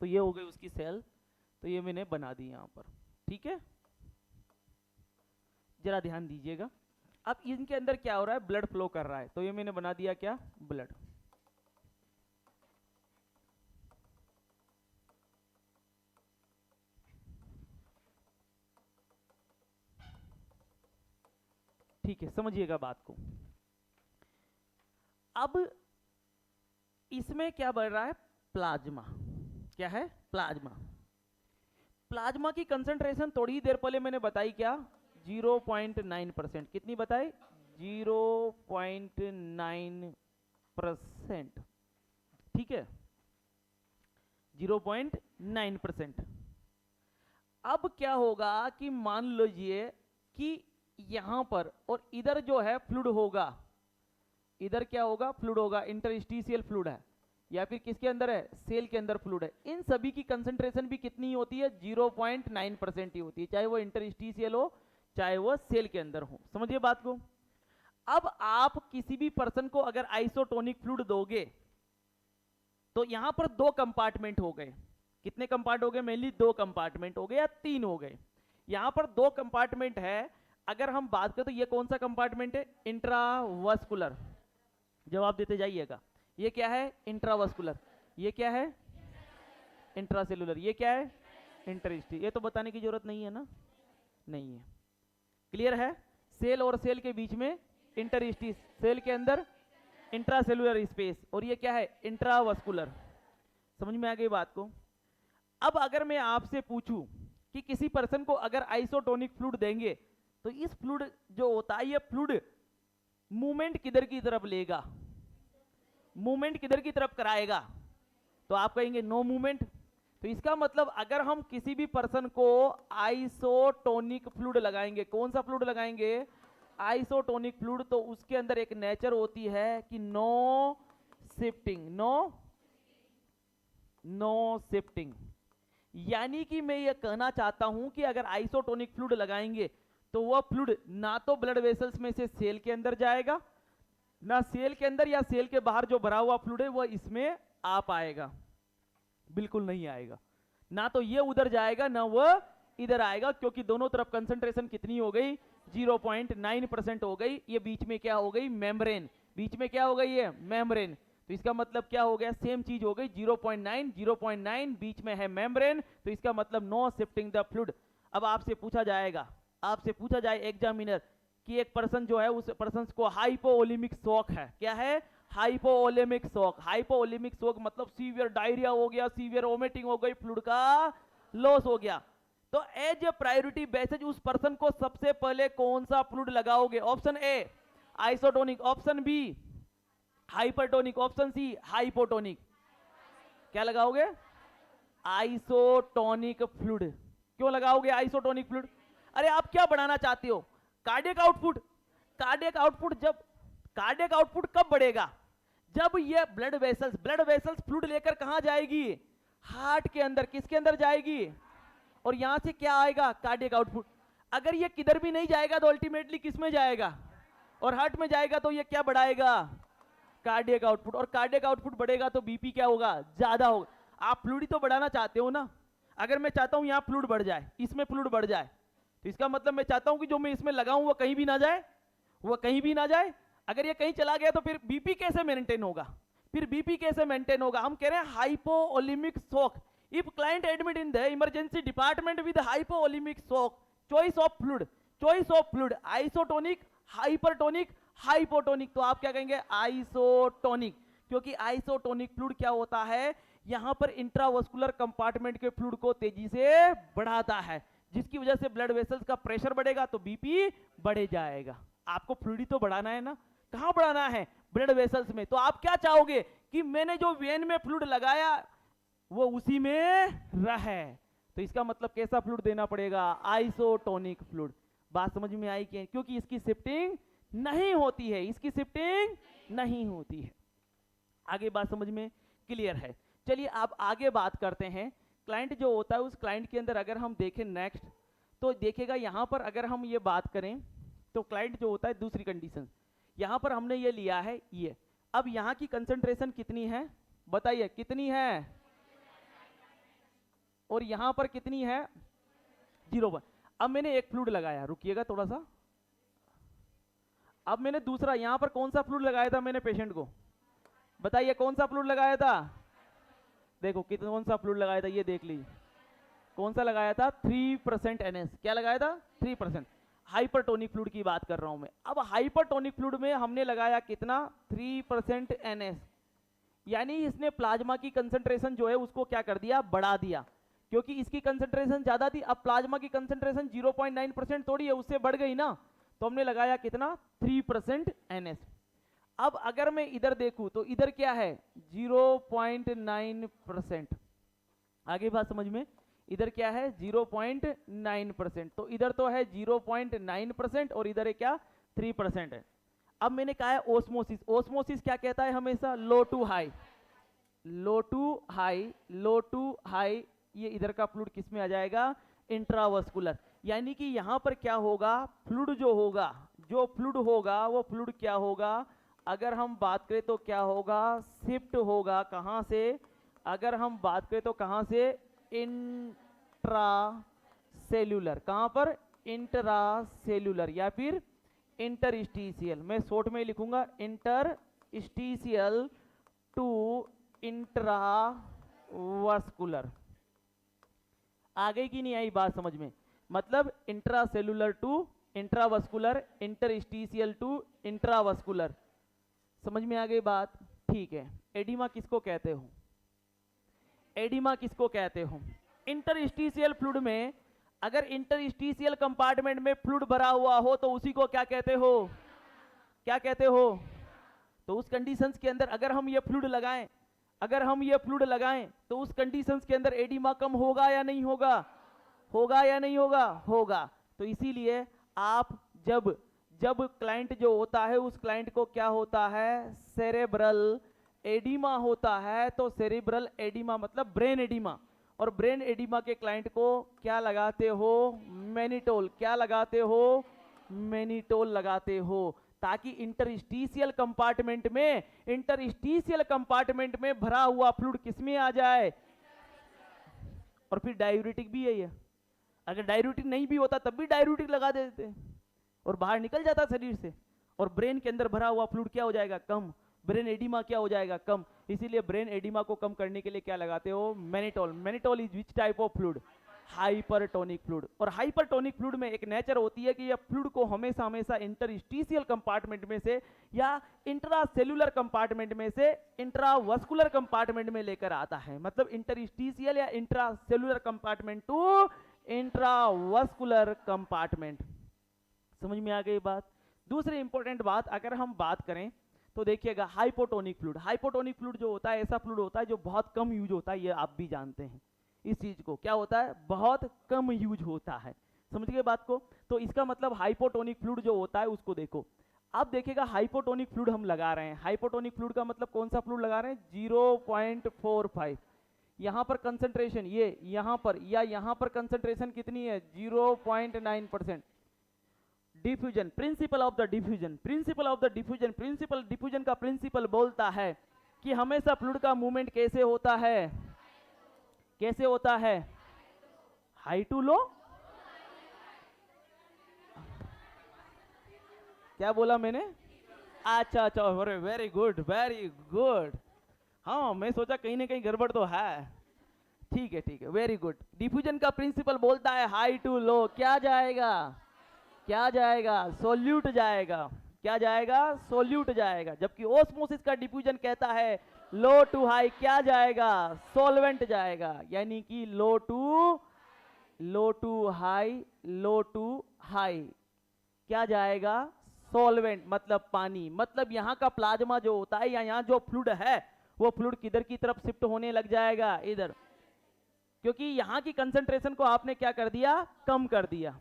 Speaker 1: तो ये हो गई उसकी सेल, तो ये मैंने बना दी यहां पर, ठीक है। जरा ध्यान दीजिएगा, अब इनके अंदर क्या हो रहा है, ब्लड फ्लो कर रहा है, तो ये मैंने बना दिया क्या, ब्लड। ठीक है, समझिएगा बात को। अब इसमें क्या बढ़ रहा है, प्लाज्मा, क्या है, प्लाज्मा। प्लाज्मा की कंसंट्रेशन थोड़ी देर पहले मैंने बताई क्या, 0.9%, कितनी बताई, 0.9%, ठीक है, 0.9%। अब क्या होगा कि मान लीजिए कि यहां पर और इधर जो है फ्लूइड होगा, इधर क्या होगा, फ्लूइड होगा, इंटरस्टिशियल फ्लूइड है, या फिर किसके अंदर है, सेल के अंदर फ्लूइड है। इन सभी की कंसंट्रेशन भी कितनी होती है, 0.9% ही होती है, चाहे वो इंटरस्टिशियल हो चाहे वो सेल के अंदर हो, समझिए बात को। अब आप किसी भी पर्सन को अगर आइसोटोनिक फ्लूइड दोगे, तो यहां पर दो कंपार्टमेंट हो गए, कितने कंपार्ट हो गए, मेनली दो कंपार्टमेंट हो गए या तीन हो गए। यहां पर दो कंपार्टमेंट है, अगर हम बात करें तो ये कौन सा कंपार्टमेंट है, इंट्रावस्कुलर, जवाब देते जाइएगा। ये क्या है, इंट्रावस्कुलर, ये क्या है, इंट्रासेलुलर, ये क्या है, इंटरस्टिशियल। ये तो बताने की जरूरत नहीं है ना, नहीं है, क्लियर है। सेल और सेल के बीच में इंटरस्टिशियल, सेल के अंदर इंट्रासेलुलर स्पेस, और ये क्या है, इंट्रावस्कुलर, समझ में आ गई बात को। अब अगर मैं आपसे पूछूं कि किसी पर्सन को अगर आइसोटोनिक फ्लूइड देंगे, तो इस फ्लूइड जो होता है, ये फ्लूइड मूवमेंट किधर की तरफ लेगा, मूवमेंट किधर की तरफ कराएगा, तो आप कहेंगे नो मूवमेंट। तो इसका मतलब अगर हम किसी भी पर्सन को आइसोटोनिक फ्लूइड लगाएंगे, कौन सा फ्लूइड लगाएंगे, आइसोटोनिक फ्लूइड, तो उसके अंदर एक नेचर होती है कि नो शिफ्टिंग, नो शिफ्टिंग। यानी कि मैं ये कहना चाहता हूं कि अगर आइसोटोनिक फ्लूइड लगाएंगे तो वह फ्लूइड ना तो ब्लड वेसल्स में से सेल के अंदर जाएगा, ना सेल के अंदर या सेल के बाहर जो भरा हुआ फ्लूइड है वह इसमें आ पाएगा, बिल्कुल नहीं आएगा। ना तो ये उधर जाएगा ना वह इधर आएगा, क्योंकि दोनों तरफ कंसंट्रेशन कितनी हो गई, 0.9% हो गई। ये बीच में क्या हो गई, मेम्ब्रेन, बीच में क्या हो गई है, मेम्ब्रेन। तो इसका मतलब क्या हो गया, सेम चीज हो गई, 0.9 बीच में है मेम्ब्रेन, तो इसका मतलब नो शिफ्टिंग द फ्लूइड। अब आपसे पूछा जाएगा, आपसे पूछा जाए एग्जामिनर कि एक पर्सन जो है उस पर्सन को हाइपोओलिमिक शॉक है, क्या है, हाइपोओलेमिक शॉक। हाइपोओलेमिक शॉक मतलब सीवियर डायरिया हो गया, सीवियर वोमिटिंग हो गई, फ्लूइड का लॉस हो गया। तो एज ए प्रायोरिटी बेसिस उस पर्सन को सबसे पहले कौन सा फ्लूइड लगाओगे, option A isotonic, option B hypertonic, option C hypotonic. क्या लगाओगे, आइसोटोनिक फ्लूइड। क्यों लगाओगे आइसोटोनिक फ्लूइड, अरे आप क्या बढ़ाना चाहते हो, कार्डियक आउटपुट। कार्डियक आउटपुट जब, कार्डियक आउटपुट कब बढ़ेगा, जब ये ब्लड वेसल्स फ्लूइड लेकर कहां जाएगी, हार्ट के अंदर, किसके अंदर जाएगी, और यहां से क्या आएगा, कार्डियक आउटपुट। अगर ये किधर भी नहीं जाएगा तो अल्टीमेटली किस में जाएगा, और हार्ट में जाएगा, तो ये क्या बढ़ाएगा, कार्डियक आउटपुट। और कार्डियक आउटपुट बढ़ेगा तो बीपी क्या होगा, ज्यादा होगा। आप फ्लूइड तो बढ़ाना चाहते हो ना, अगर मैं चाहता हूं यहां फ्लूइड बढ़ जाए, इसमें फ्लूइड बढ़ जाए, तो इसका मतलब मैं चाहता हूं कि जो मैं इसमें लगाऊं वो कहीं भी ना जाए, वो कहीं भी ना जाए। अगर ये कहीं चला गया तो फिर बीपी कैसे मेंटेन होगा, फिर बीपी कैसे मेंटेन होगा। हम कह रहे हैं hypovolemic shock. If client admit in the emergency department with hypovolemic shock, choice of fluid isotonic, hypertonic, hypotonic. तो आप क्या कहेंगे, आइसोटोनिक, क्योंकि आइसोटोनिक फ्लूइड क्या होता है, यहां पर इंट्रावस्कुलर कंपार्टमेंट के फ्लूइड को तेजी से बढ़ाता है, जिसकी वजह से ब्लड वेसल्स का प्रेशर बढ़ेगा तो बीपी बढ़ जाएगा। आपको फ्लूइड तो बढ़ाना है ना, कहां बढ़ाना है, ब्लड वेसल्स में। तो आप क्या चाहोगे कि मैंने जो वेन में फ्लूइड लगाया वो उसी में रहे, तो इसका मतलब कैसा फ्लूइड देना पड़ेगा, आइसोटोनिक फ्लूइड। बात समझ में आई कि क्योंकि इसकी शिफ्टिंग नहीं होती है, इसकी शिफ्टिंग नहीं होती है। आगे बात समझ में क्लियर है। चलिए आप आगे बात करते हैं। क्लाइंट जो होता है उस क्लाइंट के अंदर अगर हम देखें नेक्स्ट, तो देखिएगा यहाँ पर अगर हम ये बात करें तो क्लाइंट जो होता है दूसरी कंडीशन, यहाँ पर हमने ये लिया है ये। अब यहाँ की कंसंट्रेशन कितनी है बताइए, कितनी है, और यहाँ पर कितनी है 0.1। अब मैंने एक फ्लूइड लगाया, रुकिएगा थोड़ा सा। अब मैंने दूसरा यहाँ पर कौन सा फ्लूइड लगाया था मैंने पेशेंट को, बताइए कौन सा फ्लूइड लगाया था, देखो कितना कौन सा फ्लूइड लगाया था ये देख लीजिए, कौन सा लगाया था 3% NS। क्या लगाया था 3%। हाइपरटोनिक फ्लूइड की बात कर रहा हूं मैं। अब हाइपरटोनिक फ्लूइड में हमने लगाया कितना 3% NS, यानी इसने प्लाज्मा की कंसंट्रेशन जो है उसको क्या कर दिया, बढ़ा दिया, क्योंकि इसकी कंसंट्रेशन ज्यादा थी। अब प्लाज्मा की कंसंट्रेशन 0.9% थोड़ी है, उससे बढ़ गई ना, तो हमने लगाया कितना 3% NS। अब अगर मैं इधर देखूं तो इधर क्या है 0.9%। आगे बात समझ में, इधर क्या है 0.9%, तो इधर तो है 0.9% और इधर है क्या 3% है। अब मैंने कहा है ओस्मोसिस, ओस्मोसिस क्या कहता है हमेशा low to high, low to high, low to high. ये इधर का फ्लूइड किस में आ जाएगा, इंट्रावस्कुलर। यानी कि यहां पर क्या होगा, फ्लूइड जो होगा, जो फ्लूइड होगा वो फ्लूइड क्या होगा, अगर हम बात करें तो क्या होगा, शिफ्ट होगा कहां से, अगर हम बात करें तो कहां से, इंट्रासेल्यूलर, कहां पर इंट्रासेल्यूलर या फिर इंटरस्टिशियल, मैं शॉर्ट में लिखूंगा इंटरस्टिशियल टू इंट्रावस्कुलर। आगे की नहीं आई बात समझ में, मतलब intracellular to intravascular, interstitial to intravascular, समझ में आ गई बात, ठीक है। एडिमा किसको कहते हो, एडिमा किसको कहते हो, इंटरस्टिशियल फ्लूइड में अगर इंटरस्टिशियल कंपार्टमेंट में फ्लूइड भरा हुआ हो तो उसी को क्या कहते हो, क्या कहते हो, तो उस कंडीशंस के अंदर अगर हम ये फ्लूइड लगाएं, अगर हम ये फ्लूइड लगाएं तो उस कंडीशंस के अंदर एडिमा कम होगा या नहीं होगा, होगा या नहीं होगा, होगा। तो इसीलिए आप जब जब क्लाइंट जो होता है उस क्लाइंट को क्या होता है, सेरेब्रल एडिमा होता है, तो सेरेब्रल एडिमा मतलब ब्रेन एडिमा, और ब्रेन एडिमा के क्लाइंट को क्या लगाते हो, मैनिटोल, क्या लगाते हो, मैनिटोल लगाते हो, ताकि इंटरस्टिशियल कंपार्टमेंट में, इंटरस्टिशियल कंपार्टमेंट में भरा हुआ फ्लूइड किसमें आ जाए। और फिर डायूरेटिक भी है ये, अगर डायूरेटिक नहीं भी होता तब भी डायूरेटिक लगा देते और बाहर निकल जाता शरीर से, और ब्रेन के अंदर भरा हुआ फ्लूइड क्या हो जाएगा, कम, ब्रेन एडिमा क्या हो जाएगा, कम। इसीलिए ब्रेन एडिमा को कम करने के लिए क्या लगाते हो, mannitol. Mannitol is which type of fluid, hypertonic fluid. और हाइपरटोनिक फ्लूइड में एक नेचर होती है कि यह फ्लूइड को हमेशा हमेशा इंटरस्टिशियल कंपार्टमेंट में से या इंट्रासेल्युलर कंपार्टमेंट में से इंट्रावस्कुलर कंपार्टमेंट में लेकर आता है, मतलब इंटरस्टिशियल या intracellular compartment to intravascular compartment. समझ में आ गई बात। दूसरी इंपॉर्टेंट बात अगर हम बात करें तो देखिएगा हाइपोटोनिक फ्लूइड, हाइपोटोनिक फ्लूइड जो होता है ऐसा फ्लूइड होता है जो बहुत कम यूज होता है, ये आप भी जानते हैं इस चीज को, क्या होता है, बहुत कम यूज होता है, समझ गए बात को। तो इसका मतलब हाइपोटोनिक फ्लूइड जो होता है उसको देखो, आप देखिएगा हाइपोटोनिक फ्लूइड हम लगा रहे हैं, हाइपोटोनिक फ्लूइड का मतलब कौन सा फ्लूइड लगा रहे हैं, 0.45। यहां पर कंसंट्रेशन ये यहां पर या यहां पर कंसंट्रेशन कितनी है, 0.9%। Diffusion, principle of the diffusion, principle of the diffusion, principle diffusion का प्रिंसिपल बोलता है कि हमेशा फ्लूइड का मूवमेंट कैसे होता है, कैसे होता है, हाई टू लो, क्या बोला मैंने, अच्छा अच्छा, अरे वेरी गुड वेरी गुड, हाँ मैं सोचा कहीं ना कहीं गड़बड़ तो है, ठीक है ठीक है, वेरी गुड। डिफ्यूजन का प्रिंसिपल बोलता है हाई टू लो, क्या जाएगा, क्या जाएगा, सोल्यूट जाएगा, क्या जाएगा, सोल्यूट जाएगा। जबकि ओस्मोसिस का डिफ्यूजन कहता है लो टू हाई, क्या जाएगा, सॉल्वेंट जाएगा। यानी कि low to high, low to high क्या जाएगा, सॉल्वेंट मतलब पानी। मतलब यहाँ का प्लाज्मा जो होता है या यहाँ जो फ्लूइड है वो फ्लूइड किधर की तरफ शिफ्ट होने लग जाएगा, इधर, क्योंकि यहाँ की कंसंट्रेशन को आपने क्या कर दिया, कम कर दिया।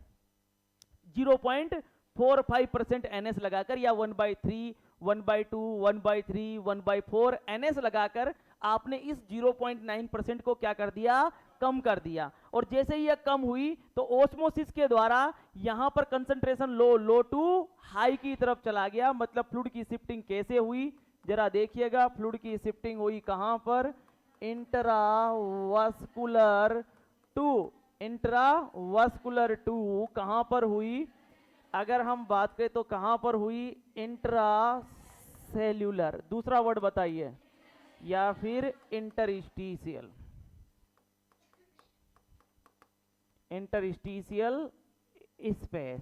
Speaker 1: 0.45% NS लगाकर या 1/3, 1/2, 1/3, 1/4 NS लगाकर आपने इस 0.9% को क्या कर दिया, कम कर दिया। और जैसे ही यह कम हुई तो ओस्मोसिस के द्वारा यहां पर कंसंट्रेशन लो टू हाई की तरफ चला गया। मतलब फ्लूइड की शिफ्टिंग कैसे हुई, जरा देखिएगा। फ्लूइड की शिफ्टिंग हुई कहां पर, इंट्रावास्कुलर टू कहां पर हुई, अगर हम बात करें तो कहां पर हुई, इंट्रासेल्यूलर, दूसरा वर्ड बताइए, या फिर इंटरस्टिशियल स्पेस।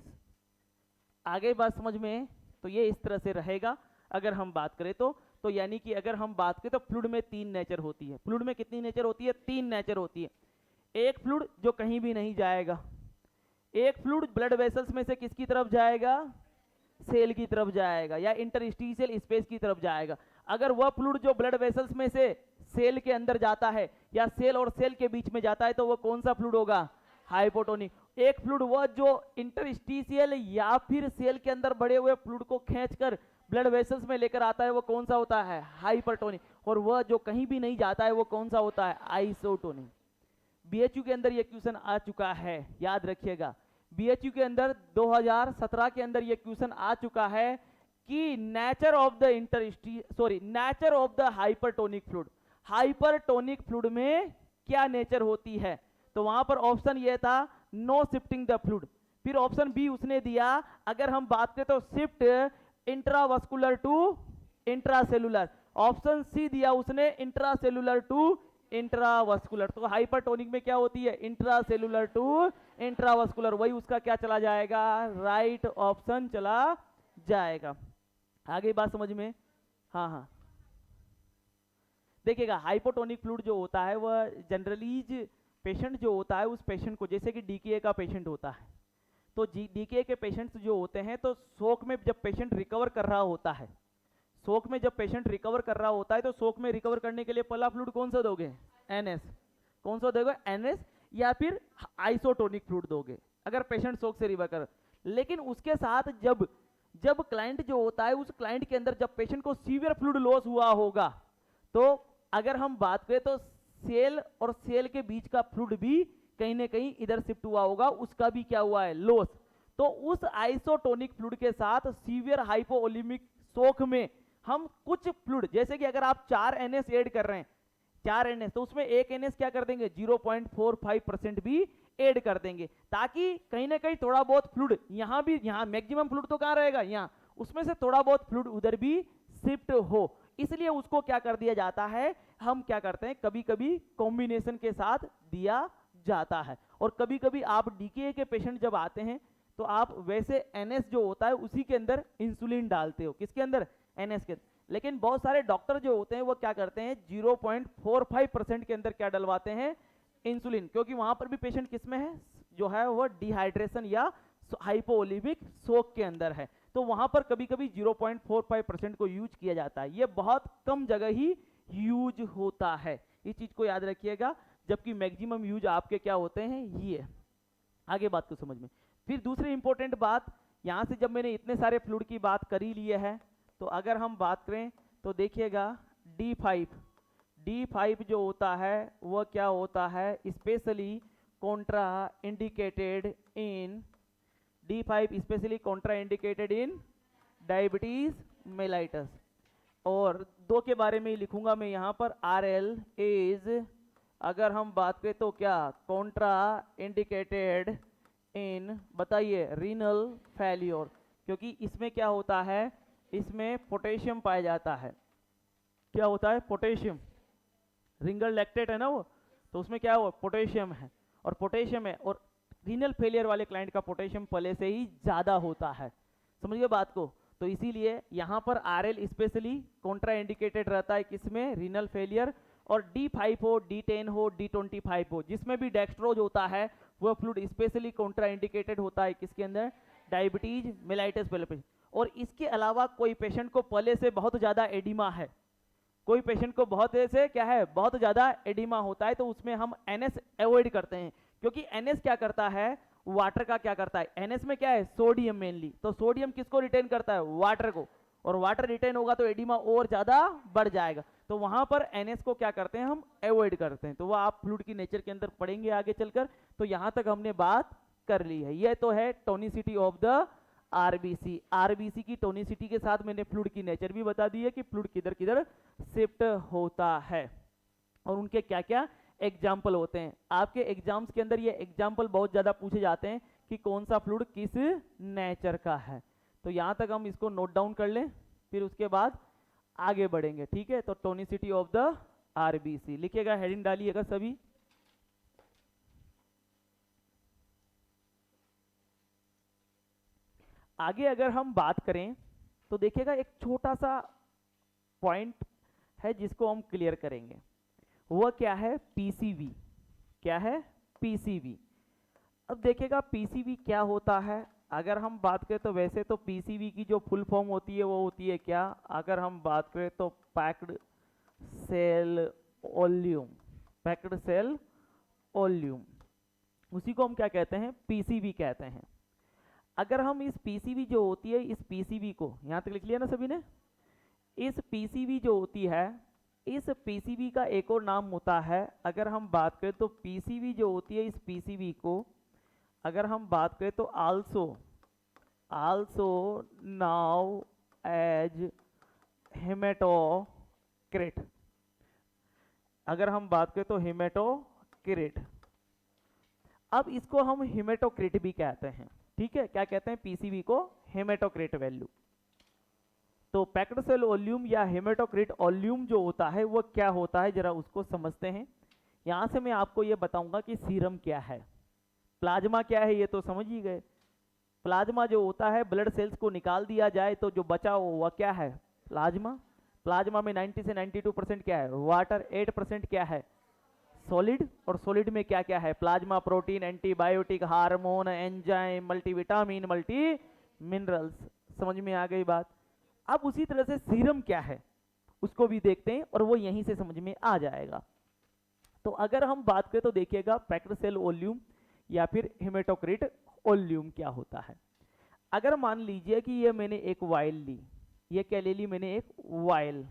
Speaker 1: आगे बात समझ में, तो ये इस तरह से रहेगा अगर हम बात करें तो यानी कि अगर हम बात करें तो फ्लूइड में 3 नेचर होती है। फ्लूइड में कितनी नेचर होती है, 3 नेचर होती है। एक फ्लूइड जो कहीं भी नहीं जाएगा, एक फ्लूइड ब्लड वेसल्स में से किसकी तरफ जाएगा, सेल की तरफ जाएगा या इंटरस्टिशियल स्पेस की तरफ जाएगा। अगर वह फ्लूइड जो ब्लड वेसल्स में से सेल के अंदर जाता है या सेल और सेल के बीच में जाता है तो वह कौन सा फ्लूइड होगा, हाइपोटोनिक। एक फ्लूइड वह जो इंटरस्टिशियल या फिर सेल के अंदर बढ़े हुए फ्लूइड को खींचकर ब्लड वेसल्स में लेकर आता है वो कौन सा होता है, हाइपरटोनिक। और वह जो कहीं भी नहीं जाता है वो कौन सा होता है, आइसोटोनिक। बीएचयू के अंदर ये क्वेश्चन आ चुका है, याद रखिएगा। बीएचयू के अंदर 2017 के अंदर ये क्वेश्चन आ चुका है कि nature of the hypertonic fluid, hypertonic fluid में क्या नेचर होती है। तो वहां पर ऑप्शन ये था नो शिफ्टिंग द फ्लूइड। फिर ऑप्शन बी उसने दिया, अगर हम बात करें तो shift intravascular to intracellular. Option C दिया उसने इंट्रासेलुलर टू इंट्रावास्कुलर। तो हाइपरटोनिक में क्या होती है, इंट्रासेलुलर टू इंट्रावास्कुलर, वही उसका क्या चला जाएगा, राइट ऑप्शन चला जाएगा। आगे बात समझ में, हाँ देखिएगा। हाइपोटोनिक फ्लूइड जो होता है वह जनरली पेशेंट जो होता है उस पेशेंट को, जैसे कि डीकेए का पेशेंट होता है, तो डीकेए के पेशेंट्स जो होते हैं तो शोक में जब पेशेंट रिकवर कर रहा होता है, शोक में जब पेशेंट रिकवर कर रहा होता है तो शोक में रिकवर करने के लिए पहला फ्लूइड कौन सा दोगे, एनएस। कौन सा दोगे, एनएस, या फिर आइसोटोनिक फ्लूइड दोगे अगर पेशेंट शोक से रिकवर कर। लेकिन उसके साथ जब क्लाइंट जो होता है उस क्लाइंट के अंदर जब पेशेंट को सीवियर फ्लूइड लॉस हुआ होगा, तो अगर हम बात करें तो सेल और सेल के बीच का फ्लूइड भी कहीं ना कहीं इधर शिफ्ट हुआ होगा, उसका भी क्या हुआ है, लॉस। तो उस आइसोटोनिक फ्लूइड के साथ सीवियर हाइपोओलिमिक शोक में हम कुछ फ्लूइड, जैसे कि अगर आप 4 NS ऐड कर रहे हैं, 4 NS, तो उसमें 1 NS क्या कर देंगे, 0.45% भी ऐड कर देंगे, ताकि कहीं ना कहीं थोड़ा बहुत फ्लूइड यहाँ भी, यहाँ मैक्सिमम फ्लूइड तो कहाँ रहेगा, यहाँ, उसमें से थोड़ा बहुत फ्लूइड उधर भी शिफ्ट हो। इसलिए उसको क्या कर दिया जाता है, हम क्या करते हैं, कभी कभी कॉम्बिनेशन के साथ दिया जाता है। और कभी कभी आप डीकेए के पेशेंट जब आते हैं तो आप वैसे एनएस जो होता है उसी के अंदर इंसुलिन डालते हो, किसके अंदर, एनएस के। लेकिन बहुत सारे डॉक्टर जो होते हैं वो क्या करते हैं, 0.45% के अंदर क्या डलवाते हैं, इंसुलिन, क्योंकि वहां पर भी पेशेंट किसमें है, जो है वो डिहाइड्रेशन या हाइपोओलिमिक शोक के अंदर है, तो वहां पर कभी कभी 0.45% को यूज किया जाता है। ये बहुत कम जगह ही यूज होता है, इस चीज को याद रखिएगा, जबकि मैक्सिमम यूज आपके क्या होते हैं, ये। आगे बात को समझ में। फिर दूसरी इंपॉर्टेंट बात, यहां से जब मैंने इतने सारे फ्लूइड की बात कर ही लिए है, तो अगर हम बात करें तो देखिएगा D5 जो होता है वह क्या होता है, specially Contra indicated in D5 specially Contra indicated in diabetes mellitus. और 2 के बारे में ही लिखूंगा मैं यहाँ पर, RL इज, अगर हम बात करें तो क्या, कॉन्ट्रा इंडिकेटेड इन, बताइए, रीनल फेल्योर, क्योंकि इसमें क्या होता है, इसमें पोटेशियम पाया जाता है। क्या होता है, पोटेशियम, रिंगल लैक्टेट है ना वो, तो उसमें क्या हुआ, पोटेशियम है, और पोटेशियम है, और रीनल फेलियर वाले क्लाइंट का पोटेशियम पहले से ही ज्यादा होता है, समझिए बात को। तो इसीलिए यहाँ पर RL स्पेशली कॉन्ट्रा इंडिकेटेड रहता है, किसमें, रीनल फेलियर। और D5 हो, D10 हो, D25 हो, जिसमें भी डेक्सट्रोज होता है वह फ्लूइड स्पेशली कॉन्ट्रा इंडिकेटेड होता है, किसके अंदर, डायबिटीज मेलाइटस पेलेपिस। और इसके अलावा कोई पेशेंट को पहले से बहुत ज्यादा एडिमा है, कोई पेशेंट को बहुत ऐसे क्या है, बहुत ज्यादा एडिमा होता है, तो उसमें हम NS अवॉइड करते हैं, क्योंकि NS क्या करता है, वाटर का क्या करता है, NS में क्या है सोडियम मेनली, तो सोडियम किसको रिटेन करता है, वाटर को, और वाटर रिटेन होगा तो एडिमा और ज्यादा बढ़ जाएगा, तो वहां पर NS को क्या करते हैं हम अवॉइड करते हैं, तो वो आप फ्लूइड की नेचर के अंदर पढ़ेंगे आगे चलकर। तो यहां तक हमने बात कर ली है, ये तो है tonicity of the RBC. RBC की टोनिसिटी के साथ मैंने फ्लूइड की नेचर भी बता दी है कि फ्लूइड किधर किधर शिफ्ट होता है और उनके क्या क्या एग्जाम्पल होते हैं। आपके एग्जाम्स के अंदर ये एग्जाम्पल बहुत ज्यादा पूछे जाते हैं कि कौन सा फ्लूइड किस नेचर का है, तो यहां तक हम इसको नोट डाउन कर लें, फिर उसके बाद आगे बढ़ेंगे, ठीक है। तो टोनिसिटी ऑफ द आरबीसी लिखिएगा, हेडिंग डालिएगा सभी। आगे अगर हम बात करें तो देखिएगा एक छोटा सा पॉइंट है जिसको हम क्लियर करेंगे, वह क्या है पीसीवी। क्या है पीसीवी। अब देखिएगा पीसीवी क्या होता है, अगर हम बात करें तो वैसे तो पीसीवी की जो फुल फॉर्म होती है वो होती है क्या, अगर हम बात करें तो packed cell volume, packed cell volume, उसी को हम क्या कहते हैं पीसीवी कहते हैं। अगर हम इस पीसीवी जो होती है, इस पीसीवी को यहां तक लिख लिया ना सभी ने, इस पीसीवी जो होती है, इस पीसीवी का एक और नाम होता है, अगर हम बात करें तो पीसीवी जो होती है, इस पीसीवी को अगर हम बात करें तो आल्सो नाउ एज हेमेटोक्रिट, अगर हम बात करें तो हेमेटोक्रिट, अब इसको हम हेमेटोक्रिट भी कहते हैं, ठीक है। क्या कहते हैं पीसीवी को, हेमेटोक्रिट वैल्यू। तो पैक्ड सेल वॉल्यूम या हेमेटोक्रिट वॉल्यूम जो होता है वो क्या होता है, जरा उसको समझते हैं। यहां से मैं आपको ये बताऊंगा कि सीरम क्या है, प्लाज्मा क्या है, ये तो समझ ही गए। प्लाज्मा जो होता है, ब्लड सेल्स को निकाल दिया जाए तो जो बचा हो वह क्या है प्लाज्मा। प्लाज्मा में 90 से 92% क्या है वाटर, 8% क्या है सॉलिड, और सॉलिड में क्या क्या है plasma protein, antibiotic, hormone, enzyme, multivitamin, multi minerals. समझ में आ गई बात। अब उसी तरह से सीरम क्या है उसको भी देखते हैं और वो यहीं से समझ में आ जाएगा। तो अगर हम बात करें तो देखिएगा पैक्ड सेल वॉल्यूम या फिर हेमेटोक्रिट वॉल्यूम क्या होता है। अगर मान लीजिए कि ये मैंने एक वायल ली, ये क्या ले ली मैंने एक वायल,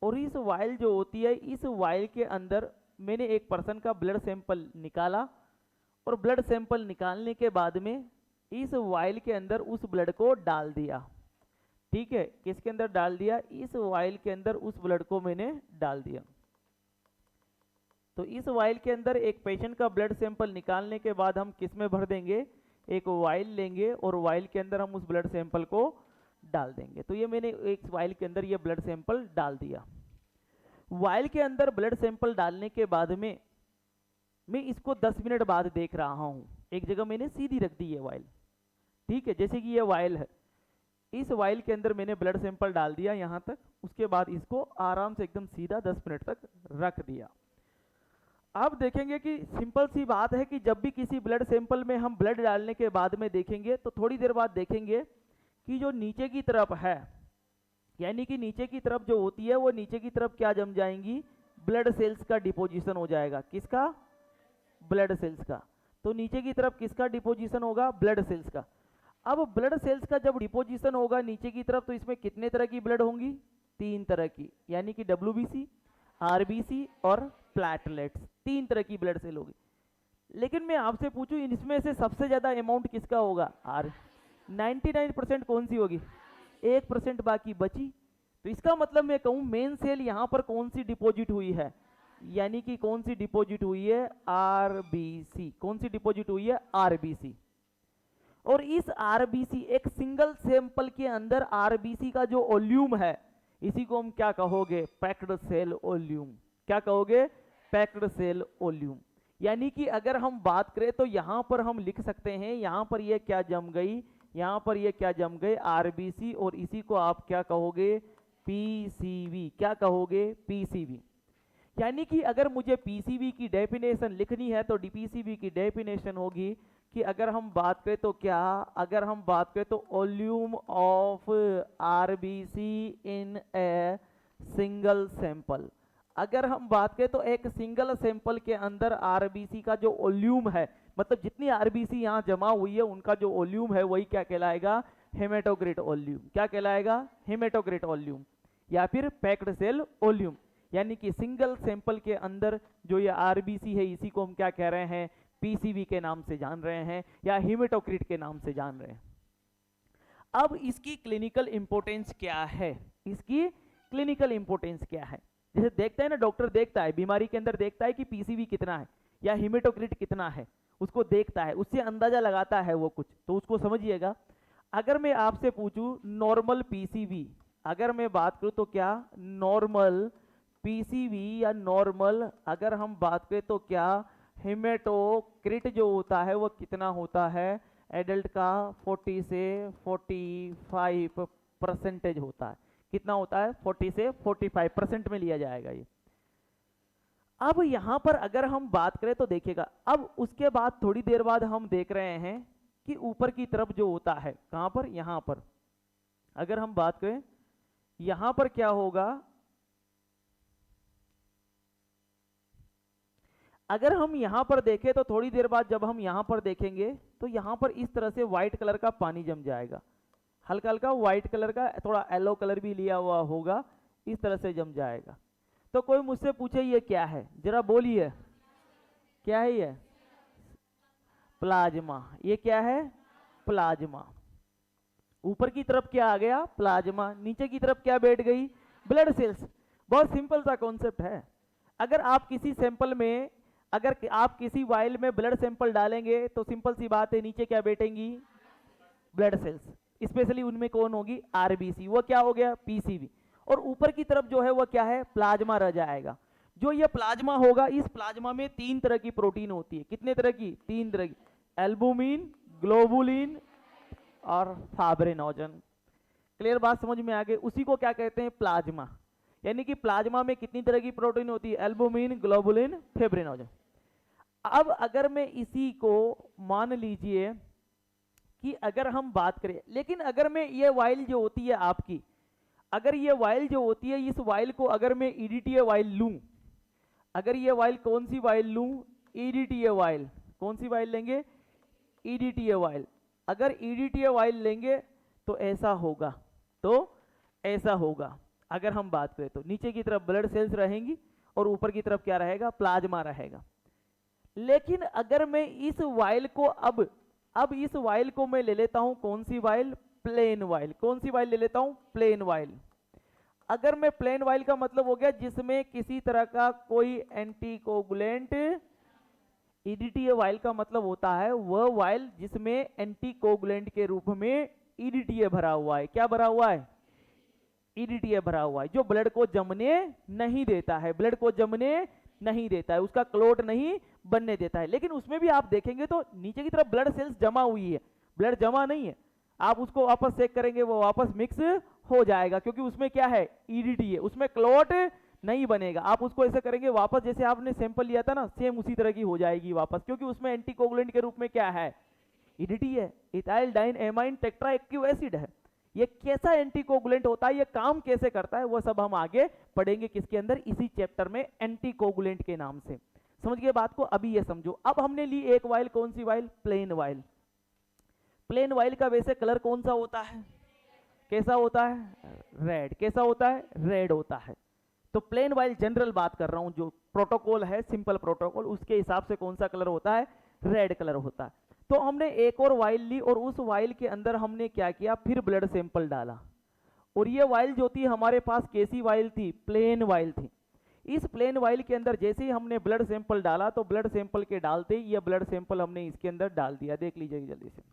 Speaker 1: और इस वायल जो होती है, इस वायल के अंदर मैंने एक पर्सन का ब्लड सैंपल निकाला, और ब्लड सैंपल निकालने के बाद में इस वायल के अंदर उस ब्लड को डाल दिया, ठीक है। किसके अंदर डाल दिया, इस वायल के अंदर उस ब्लड को मैंने डाल दिया। तो इस वायल के अंदर एक पेशेंट का ब्लड सैंपल निकालने के बाद हम किस में भर देंगे, एक वायल लेंगे और वायल के अंदर हम उस ब्लड सैंपल को डाल देंगे। तो ये मैंने एक वायल के अंदर ये ब्लड सैंपल डाल दिया। वायल के अंदर ब्लड सैंपल डालने के बाद में मैं इसको 10 मिनट बाद देख रहा हूं, एक जगह मैंने सीधी रख दी ये वायल, ठीक है। जैसे कि ये वायल है, इस वायल के अंदर मैंने ब्लड सैंपल डाल दिया यहां तक, उसके बाद इसको आराम से एकदम सीधा 10 मिनट तक रख दिया। अब देखेंगे कि सिंपल सी बात है कि जब भी किसी ब्लड सैंपल में हम ब्लड डालने के बाद में देखेंगे तो थोड़ी देर बाद देखेंगे कि जो नीचे की तरफ है, यानी कि नीचे की तरफ जो होती है वो नीचे की तरफ क्या जम जाएंगी, ब्लड सेल्स का डिपोजिशन हो जाएगा। किसका, ब्लड सेल्स का। तो नीचे की तरफ किसका डिपोजिशन होगा, ब्लड सेल्स का। अब ब्लड सेल्स का जब डिपोजिशन होगा नीचे की तरफ तो इसमें कितने तरह की ब्लड होंगी, 3 तरह की, यानी कि WBC, RBC और प्लेटलेट्स, 3 तरह की ब्लड सेल होगी। लेकिन मैं आपसे पूछूं इनमें से सबसे ज्यादा अमाउंट किसका होगा, 99% कौन सी होगी, 1% बाकी बची। तो इसका मतलब मैं कहूं मेन सेल यहां पर कौन सी डिपॉजिट हुई है, यानी कि कौन सी डिपॉजिट हुई है, RBC। कौन सी डिपॉजिट हुई है, RBC। और इस RBC, एक सिंगल सैंपल के अंदर RBC का जो वॉल्यूम है, इसी को हम क्या कहोगे, पैक्ड सेल वॉल्यूम। क्या कहोगे, पैक्ड सेल वॉल्यूम। यानी कि अगर हम बात करें तो यहां पर हम लिख सकते हैं, यहां पर ये क्या जम गई, यहां पर ये क्या जम गए, RBC, और इसी को आप क्या कहोगे, PCV। क्या कहोगे, PCV। यानी कि अगर मुझे PCV की डेफिनेशन लिखनी है तो PCV की डेफिनेशन होगी कि अगर हम बात करें तो क्या, अगर हम बात करें तो volume of RBC in a single sample. अगर हम बात करें तो एक सिंगल सैंपल के अंदर आरबीसी का जो वॉल्यूम है, मतलब जितनी आरबीसी यहाँ जमा हुई है उनका जो वॉल्यूम है वही क्या कहलाएगा, हेमेटोक्रिट वॉल्यूम। क्या कहलाएगा, हेमेटोक्रिट वॉल्यूम या फिर पैक्ड सेल वॉल्यूम। यानी कि सिंगल सैंपल के अंदर जो ये आरबीसी है इसी को हम क्या कह रहे हैं, पीसीबी के नाम से जान रहे हैं या हेमेटोक्रिट के नाम से जान रहे हैं। अब इसकी क्लिनिकल इंपॉर्टेंस क्या है, इसकी क्लिनिकल इंपॉर्टेंस क्या है। जैसे देखते हैं ना, डॉक्टर देखता है बीमारी के अंदर, देखता है कि पीसीबी कितना है या हेमेटोक्रिट कितना है, उसको देखता है, उससे अंदाजा लगाता है वो कुछ। तो उसको समझिएगा, अगर मैं आपसे पूछूं नॉर्मल पीसीबी, अगर मैं बात करूं तो क्या नॉर्मल पीसीबी या नॉर्मल अगर हम बात करें तो क्या हेमेटोक्रिट जो होता है वो कितना होता है, एडल्ट का 40 से 45% होता है। कितना होता है, 40 से 45% में लिया जाएगा ये। अब यहां पर अगर हम बात करें तो देखिएगा, अब उसके बाद थोड़ी देर बाद हम देख रहे हैं कि ऊपर की तरफ जो होता है, कहां पर, यहां पर अगर हम बात करें यहां पर क्या होगा, अगर हम यहां पर देखें तो थोड़ी देर बाद जब हम यहां पर देखेंगे तो यहां पर इस तरह से व्हाइट कलर का पानी जम जाएगा, हल्का हल्का व्हाइट कलर का, थोड़ा येलो कलर भी लिया हुआ होगा, इस तरह से जम जाएगा। तो कोई मुझसे पूछे ये क्या है, जरा बोलिए क्या है ये, प्लाज्मा। ये क्या है, प्लाज्मा। ऊपर की तरफ क्या आ गया, प्लाज्मा, नीचे की तरफ क्या बैठ गई, ब्लड सेल्स। बहुत सिंपल सा कॉन्सेप्ट है। अगर आप किसी सैंपल में, अगर आप किसी वाइल में ब्लड सैंपल डालेंगे तो सिंपल सी बात है नीचे क्या बैठेंगी, ब्लड सेल्स, स्पेशली उनमें कौन होगी, आरबीसी, वो क्या हो गया, पीसीबी। और ऊपर की तरफ जो है वो क्या है, प्लाज्मा रह जाएगा। जो ये प्लाज्मा होगा, इस प्लाज्मा में 3 तरह की प्रोटीन होती है। कितने तरह की, 3 तरह की, एल्बुमिन, ग्लोबुलिन और फाइब्रिनोजन। क्लियर बात समझ में आ गई। उसी को क्या कहते हैं, प्लाज्मा। यानी कि प्लाज्मा में कितनी तरह की प्रोटीन होती है, एल्बुमिन, ग्लोबुलिन, फाइब्रिनोजन। अब अगर मैं इसी को मान लीजिए कि अगर हम बात करें, लेकिन अगर मैं ये वाइल जो होती है आपकी, अगर ये वाइल जो होती है, इस वाइल को अगर मैं ईडीटीए वाइल लूं, अगर ये वाइल कौन सी वाइल लूं, ईडीटीए वाइल, कौन सी वाइल लेंगे, ईडीटीए वाइल। अगर ईडीटीए वाइल लेंगे तो ऐसा होगा, तो ऐसा होगा। अगर हम बात करें तो नीचे की तरफ ब्लड सेल्स रहेंगी और ऊपर की तरफ क्या रहेगा, प्लाज्मा रहेगा। लेकिन अगर मैं इस वाइल को अब इस वाइल को मैं ले लेता हूं, कौन सी वाइल, प्लेन वाइल। कौन सी वाइल ले लेता हूं, प्लेन वाइल। अगर मैं प्लेन वाइल का मतलब हो गया जिसमें किसी तरह का कोई एंटीकोगुलेंट, ईडीटीए वाइल का मतलब होता है वह वाइल जिसमें एंटीकोगुलेंट के रूप में ईडीटीए भरा हुआ है। क्या भरा हुआ है, ईडीटीए भरा हुआ है, जो ब्लड को जमने नहीं देता है, ब्लड को जमने नहीं देता है, उसका क्लोट नहीं बनने देता है। लेकिन उसमें भी आप देखेंगे तो नीचे की तरफ ब्लड सेल्स जमा हुई है, ब्लड जमा नहीं है। आप उसको वापस चेक करेंगे वो वापस मिक्स हो जाएगा, क्योंकि उसमें क्या है, ईडीटीए, उसमें क्लोट नहीं बनेगा। आप उसको ऐसे करेंगे वापस, जैसे आपने सैंपल लिया था ना, सेम उसी तरह की हो जाएगी वापस, क्योंकि उसमें एंटीकोगुलेंट के रूप में क्या है, EDTA, ethyl diamine tetraacetic acid है। ये कैसा एंटीकोगुलेंट होता है, ये काम कैसे करता है, वो सब हम आगे पढ़ेंगे किसके अंदर, इसी चैप्टर में, एंटीकोगुलेंट के नाम से। समझ गए बात को। अभी ये समझो, अब हमने ली एक वाइल, कौन सी vial, plain vial. Plain vial का वैसे कलर कौन सा होता है, कैसा होता है, रेड। कैसा होता है, रेड होता है। तो प्लेन वाइल जनरल बात कर रहा हूं, जो प्रोटोकॉल है, सिंपल प्रोटोकॉल, उसके हिसाब से कौन सा कलर होता है, रेड कलर होता है। तो हमने एक और वाइल ली और उस वाइल के अंदर हमने क्या किया, फिर ब्लड सैंपल डाला। और ये वाइल जो थी हमारे पास कैसी वाइल थी, प्लेन वाइल थी। इस प्लेन वाइल के अंदर जैसे ही हमने ब्लड सैंपल डाला तो ब्लड सैंपल के डालते ही ये ब्लड सैंपल हमने इसके अंदर डाल दिया। देख लीजिए जल्दी से,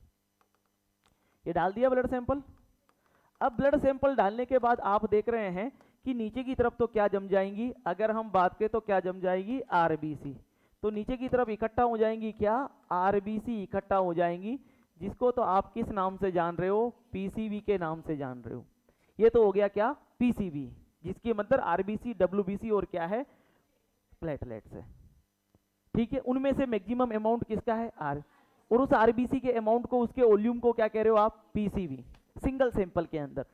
Speaker 1: ये डाल दिया ब्लड सैंपल। अब ब्लड सैंपल डालने के बाद आप देख रहे हैं कि नीचे की तरफ तो क्या जम जाएंगी, अगर हम बात करें तो क्या जम जाएगी, आरबीसी। तो नीचे की तरफ इकट्ठा हो जाएंगी क्या, आरबीसी इकट्ठा हो जाएंगी, जिसको तो आप किस नाम से जान रहे हो, पीसीबी के नाम से जान रहे हो। ये तो हो गया क्या, पीसीबी, जिसके मतलब आरबीसी, डब्ल्यूबीसी और क्या है, प्लेटलेट्स है। ठीक है, उनमें से मैक्सिमम अमाउंट किसका है, आर, और उस आरबीसी के अमाउंट को, उसके वॉल्यूम को क्या कह रहे हो आप, पीसीबी, सिंगल सैंपल के अंदर।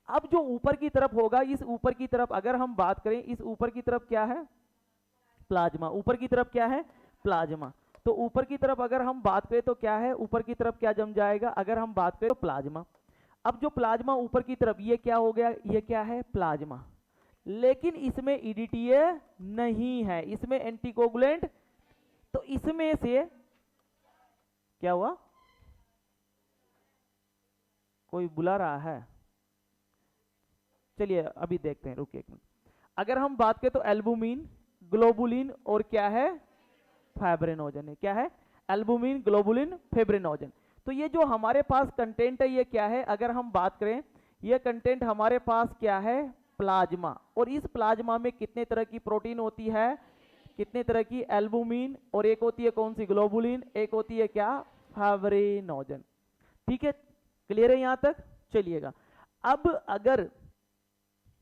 Speaker 1: अब जो ऊपर की तरफ होगा, इस ऊपर की तरफ अगर हम बात करें, इस ऊपर की तरफ क्या है, प्लाज्मा। ऊपर की तरफ क्या है, प्लाज्मा। तो ऊपर की तरफ अगर हम बात करें तो क्या है, ऊपर की तरफ क्या जम जाएगा, अगर हम बात करें तो प्लाज्मा। अब जो प्लाज्मा ऊपर की तरफ, ये क्या हो गया, ये क्या है, प्लाज्मा। लेकिन इसमें ईडीटीए नहीं है, इसमें एंटीकोगुलेंट। तो इसमें से क्या हुआ, कोई बुला रहा है, चलिए अभी देखते हैं, रुकिए एक मिनट। अगर हम बात करें तो एल्बुमिन, ग्लोबुलिन और क्या है, फाइब्रिनोजन है। क्या है, एल्बुमिन, ग्लोबुलिन, फाइब्रिनोजन। तो ये जो हमारे पास कंटेंट है ये क्या है, अगर हम बात करें, ये कंटेंट हमारे पास क्या है, प्लाज्मा। और इस प्लाज्मा में कितने तरह की प्रोटीन होती है, कितने तरह की, एल्बुमिन, और एक होती है कौन सी, ग्लोबुलिन, एक होती है क्या, फाइब्रिनोजन। ठीक है, क्लियर है यहां तक, चलिएगा। अब अगर,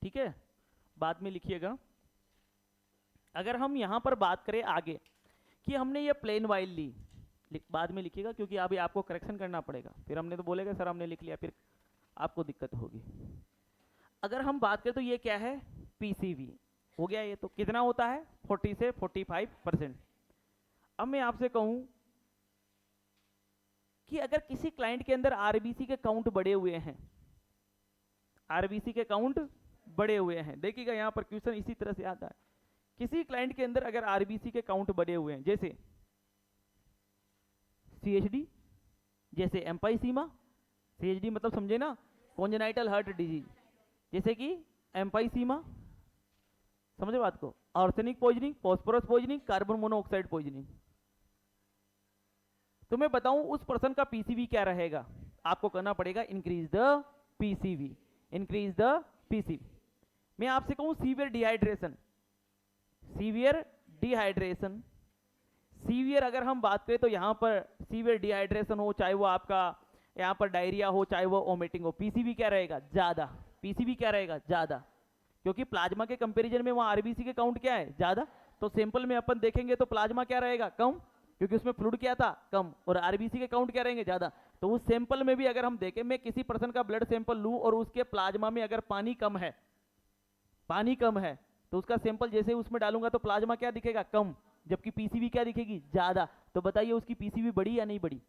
Speaker 1: ठीक है, बाद में लिखिएगा, अगर हम यहां पर बात करें आगे कि हमने ये प्लेन वाइल ली, बाद में लिखिएगा क्योंकि अभी आपको करेक्शन करना पड़ेगा, फिर हमने तो बोलेगा सर हमने लिख लिया, फिर आपको दिक्कत होगी। अगर हम बात करें तो ये क्या है, पीसीवी हो गया। ये तो कितना होता है, 40 से 45%। अब मैं आपसे कहूं कि अगर किसी क्लाइंट के अंदर आरबीसी के काउंट बढ़े हुए हैं, आरबीसी के काउंट बढ़े हुए हैं, देखिएगा यहां पर क्वेश्चन इसी तरह से आता है, किसी क्लाइंट के अंदर अगर आरबीसी के काउंट बढ़े हुए हैं, जैसे सीएचडी, जैसे एम्पाइसीमा, सीएचडी मतलब समझे ना, कॉन्जेनाइटल हार्ट डिजीज, जैसे कि एम्पाइसीमा, समझे बात को, arsenic poisoning, phosphorus poisoning, carbon monoxide poisoning. तो मैं बताऊं उस पर्सन का पीसीवी क्या रहेगा, आपको करना पड़ेगा increase the PCV, increase the PCV. मैं आपसे कहूं severe dehydration, severe dehydration, severe अगर हम बात करें तो यहां पर सीवियर डिहाइड्रेशन हो, चाहे वो आपका यहां पर डायरिया हो, चाहे वो वोमिटिंग हो, पीसीवी क्या रहेगा, ज्यादा। पीसीवी क्या रहेगा, ज्यादा, क्योंकि प्लाज्मा के कंपैरिजन में वहां आरबीसी के काउंट क्या है, ज्यादा। तो सैंपल में अपन देखेंगे तो प्लाज्मा क्या रहेगा, कम, क्योंकि उसमें फ्लूइड क्या था, कम, और आरबीसी के काउंट क्या रहेंगे, ज्यादा। तो उस सैंपल में भी अगर हम देखें, मैं किसी पर्सन का ब्लड सैंपल लूं और उसके प्लाज्मा में अगर पानी कम है, पानी कम है, तो उसका सैंपल जैसे उसमें डालूंगा तो प्लाज्मा क्या दिखेगा, कम, जबकि पीसीवी क्या दिखेगी, ज्यादा। तो बताइए उसकी पीसीवी बढ़ी या नहीं बढ़ी।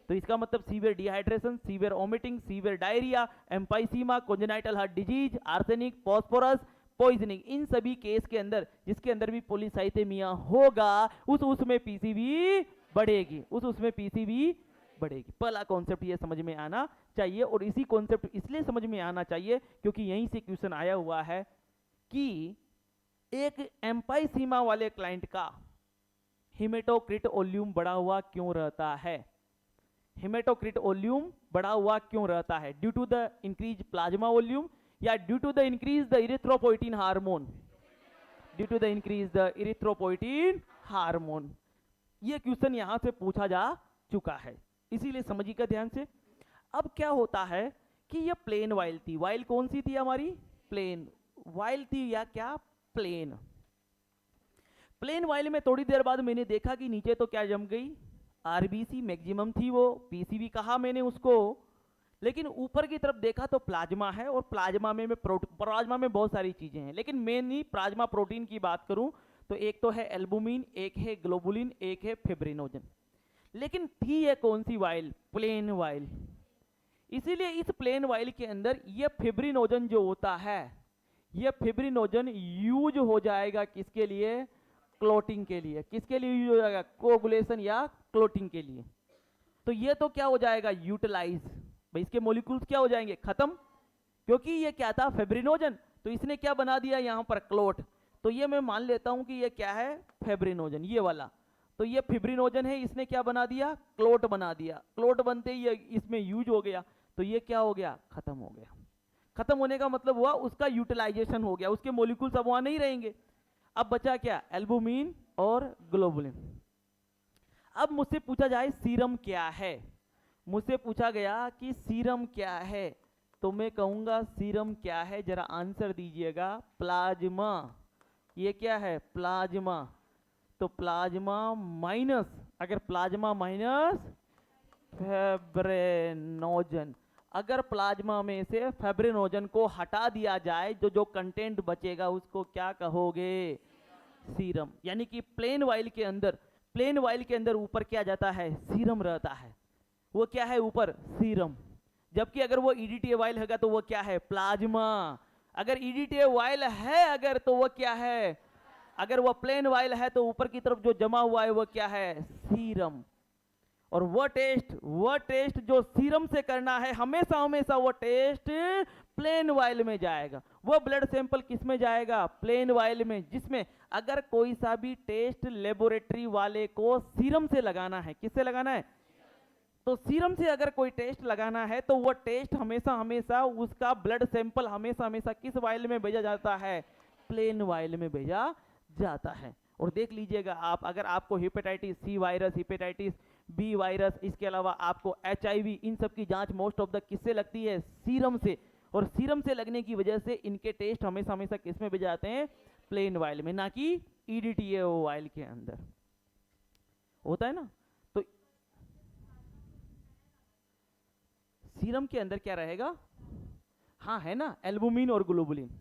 Speaker 1: तो इसका मतलब severe dehydration, severe vomiting, severe diarrhoea, emphysema, congenital heart disease, arsenic, phosphorus poisoning, इन सभी केस के अंदर जिसके अंदर भी पॉलीसाइथेमिया होगा उसमें पीसीवी बढ़ेगी, उसमें पीसीवी बढ़ेगी। पहला कॉन्सेप्ट ये समझ में आना चाहिए, और इसी कॉन्सेप्ट इसलिए समझ में आना चाहिए क्योंकि यहीं से क्वेश्चन आया हुआ है कि एक एम्पाइसीमा वाले क्लाइंट का हिमेटोक्रिट वॉल्यूम बढ़ा हुआ क्यों रहता है, हेमेटोक्रिट वॉल्यूम बढ़ा हुआ क्यों रहता है, due to the increase plasma volume या due to the increase the erythropoietin hormone, due to the increase the erythropoietin hormone. ये क्वेश्चन यहां से पूछा जा चुका है, इसीलिए समझिएगा ध्यान से। अब क्या होता है कि ये प्लेन वाइल थी, वाइल कौन सी थी हमारी, प्लेन वाइल थी या क्या, प्लेन। प्लेन वाइल में थोड़ी देर बाद मैंने देखा कि नीचे तो क्या जम गई, आरबीसी मैक्सिमम थी, वो पीसीवी कहा मैंने उसको, लेकिन ऊपर की तरफ देखा तो प्लाज्मा है, और प्लाज्मा में प्लाज्मा में बहुत सारी चीजें हैं, लेकिन मेनली प्लाज्मा प्रोटीन की बात करूं तो एक तो है एल्बुमिन, एक है ग्लोबुलिन, एक है फिब्रिनोजन। लेकिन थी ये कौन सी वाइल, प्लेन वाइल। इसीलिए इस प्लेन वाइल के अंदर ये फिब्रिनोजन जो होता है, ये फिब्रिनोजन यूज हो जाएगा किसके लिए, क्लोटिंग के लिए। किसके लिए यूज हो जाएगा, कोगुलेशन या क्लोटिंग के लिए। तो ये तो क्या हो जाएगा, यूटिलाइज, भाई इसके मॉलिक्यूल्स क्या हो जाएंगे, खत्म, क्योंकि ये क्या था, फिब्रिनोजन, तो इसने क्या बना दिया यहां पर, क्लोट। तो ये मैं मान लेता हूं कि ये क्या है, फिब्रिनोजन, ये वाला। तो ये फिब्रिनोजन है, इसने क्या बना दिया, क्लोट बना दिया। क्लोट बनते ही ये इसमें यूज हो गया, तो ये क्या हो गया, खत्म हो गया। खत्म होने का मतलब हुआ उसका यूटिलाइजेशन हो गया, उसके मॉलिक्यूल्स अब वहां नहीं रहेंगे। अब बचा क्या, एल्बुमिन और ग्लोबुलिन। अब मुझसे पूछा जाए सीरम क्या है, मुझसे पूछा गया कि सीरम क्या है, तो मैं कहूंगा सीरम क्या है, जरा आंसर दीजिएगा, प्लाज्मा। ये क्या है, प्लाज्मा। तो प्लाज्मा माइनस, अगर प्लाज्मा माइनस फिब्रिनोजन, अगर प्लाज्मा में से फाइब्रिनोजन को हटा दिया जाए, जो जो कंटेंट बचेगा उसको क्या कहोगे? सीरम। यानी कि प्लेन वाइल के अंदर ऊपर क्या जाता है? सीरम रहता है। वो क्या है? ऊपर सीरम। जबकि अगर वो ईडीटीए वाइल होगा तो वो क्या है? प्लाज्मा। अगर ईडीटीए वाइल है अगर, तो वो क्या है? अगर वो प्लेन वाइल है तो ऊपर की तरफ जो जमा हुआ है वो क्या है? सीरम। और वो टेस्ट जो सीरम से करना है, हमेशा हमेशा वो टेस्ट प्लेन वाइल में जाएगा। वो ब्लड सैंपल किस में जाएगा? प्लेन वाइल में। जिसमें अगर कोई सा भी टेस्ट लेबोरेटरी वाले को सीरम से लगाना है, किससे लगाना है? तो सीरम से अगर कोई टेस्ट लगाना है तो वो टेस्ट हमेशा हमेशा उसका ब्लड सैंपल हमेशा हमेशा किस वाइल में भेजा जाता है? प्लेन वाइल में भेजा जाता है। और देख लीजिएगा आप, अगर आपको hepatitis C virus, hepatitis B virus, इसके अलावा आपको एचआईवी, इन सब की जांच मोस्ट ऑफ द किससे लगती है? सीरम से। और सीरम से लगने की वजह से इनके टेस्ट हमेशा हमेशा किस में भेजे जाते हैं? प्लेन वाइल में, ना कि ईडीटीए वाइल के अंदर। होता है ना? तो सीरम के अंदर क्या रहेगा? हाँ है ना, एल्बुमिन और ग्लोबुलिन।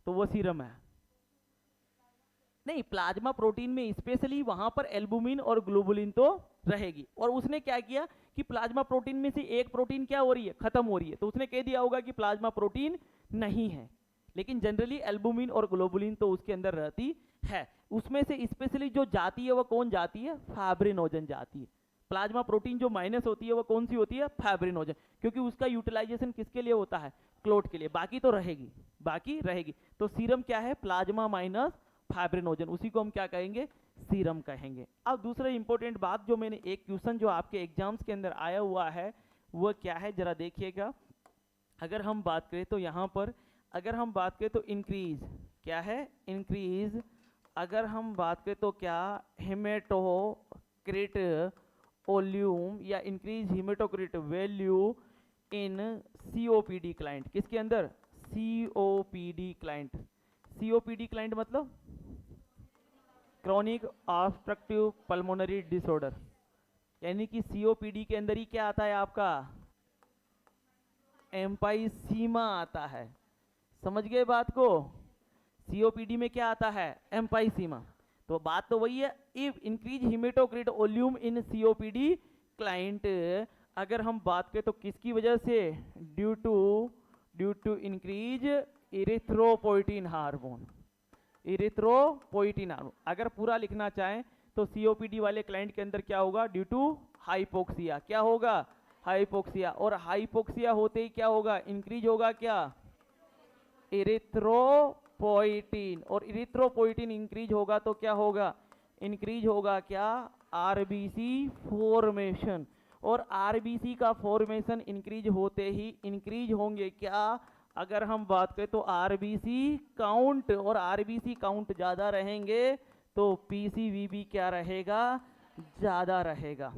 Speaker 1: तो वो सीरम है। नहीं, प्लाज्मा प्रोटीन में स्पेशली वहां पर एल्बुमिन और ग्लोबुलिन तो रहेगी। और उसने क्या किया कि प्लाज्मा प्रोटीन में से एक प्रोटीन क्या हो रही है? खत्म हो रही है। तो उसने कह दिया होगा कि प्लाज्मा प्रोटीन नहीं है। लेकिन जनरली एल्बुमिन और ग्लोबुलिन तो उसके अंदर रहती है। उसमें से स्पेशली जो जाती है वो कौन जाती है? फाइब्रिनोजन जाती है। प्लाज्मा प्रोटीन जो माइनस होती है वो कौन सी होती है? फाइब्रिनोजन। क्योंकि उसका यूटिलाइजेशन किसके लिए होता है? क्लोट के लिए। बाकी तो रहेगी, बाकी रहेगी। तो सीरम क्या है? प्लाज्मा माइनस फाइब्रिनोजन, उसी को हम क्या कहेंगे? सीरम कहेंगे। अब दूसरा इंपॉर्टेंट बात, जो मैंने एक क्वेश्चन जो आपके एग्जाम्स के अंदर आया हुआ है वो क्या है, जरा देखिएगा। अगर हम बात करें तो यहाँ पर, अगर हम बात करें तो इंक्रीज, क्या है? इंक्रीज। अगर हम बात करें तो क्या? हेमेटोक्रिट वॉल्यूम या increase haematocrit value in COPD client. किसके अंदर? COPD client. सीओपीडी क्लाइंट मतलब क्रॉनिक ऑब्स्ट्रक्टिव पल्मोनरी डिसऑर्डर। यानी कि सीओपीडी के अंदर ही क्या आता है आपका? एम्पाइसीमा आता है। समझ गए बात को? सीओपीडी में क्या आता है? एम्पाइसीमा। तो बात तो वही है। If increase haematocrit volume in COPD client, अगर हम बात करें तो किसकी वजह से? Due to increase erythropoietin hormone. Erythropoietin hormone अगर पूरा लिखना चाहें तो सीओपीडी वाले क्लाइंट के अंदर क्या होगा? Due to hypoxia. क्या होगा? हाइपोक्सिया। और हाइपोक्सिया होते ही क्या होगा? इंक्रीज होगा क्या? इरिथ्रोपोइटिन। और इरिथ्रोपोइटिन इंक्रीज होगा तो क्या होगा? इंक्रीज होगा क्या? RBC formation. और आरबीसी का फॉर्मेशन इंक्रीज होते ही इंक्रीज होंगे क्या? अगर हम बात करें तो आरबीसी काउंट। और आरबीसी काउंट ज्यादा रहेंगे तो पीसीवीबी क्या रहेगा? ज्यादा रहेगा।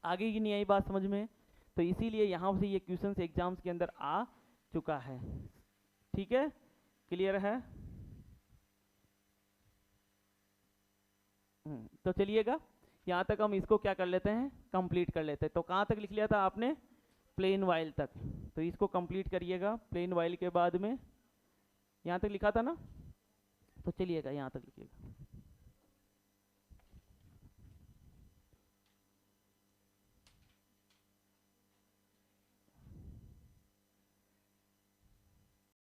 Speaker 1: आगे की नहीं आई बात समझ में? तो इसीलिए यहां से ये क्वेश्चंस एग्जाम्स के अंदर आ चुका है। ठीक है, क्लियर है? तो चलिएगा, यहाँ तक हम इसको क्या कर लेते हैं? कंप्लीट कर लेते हैं। तो कहाँ तक लिख लिया था आपने? प्लेन वाइल तक। तो इसको कंप्लीट करिएगा। प्लेन वाइल के बाद में यहाँ तक लिखा था ना? तो चलिएगा यहाँ तक लिखिएगा।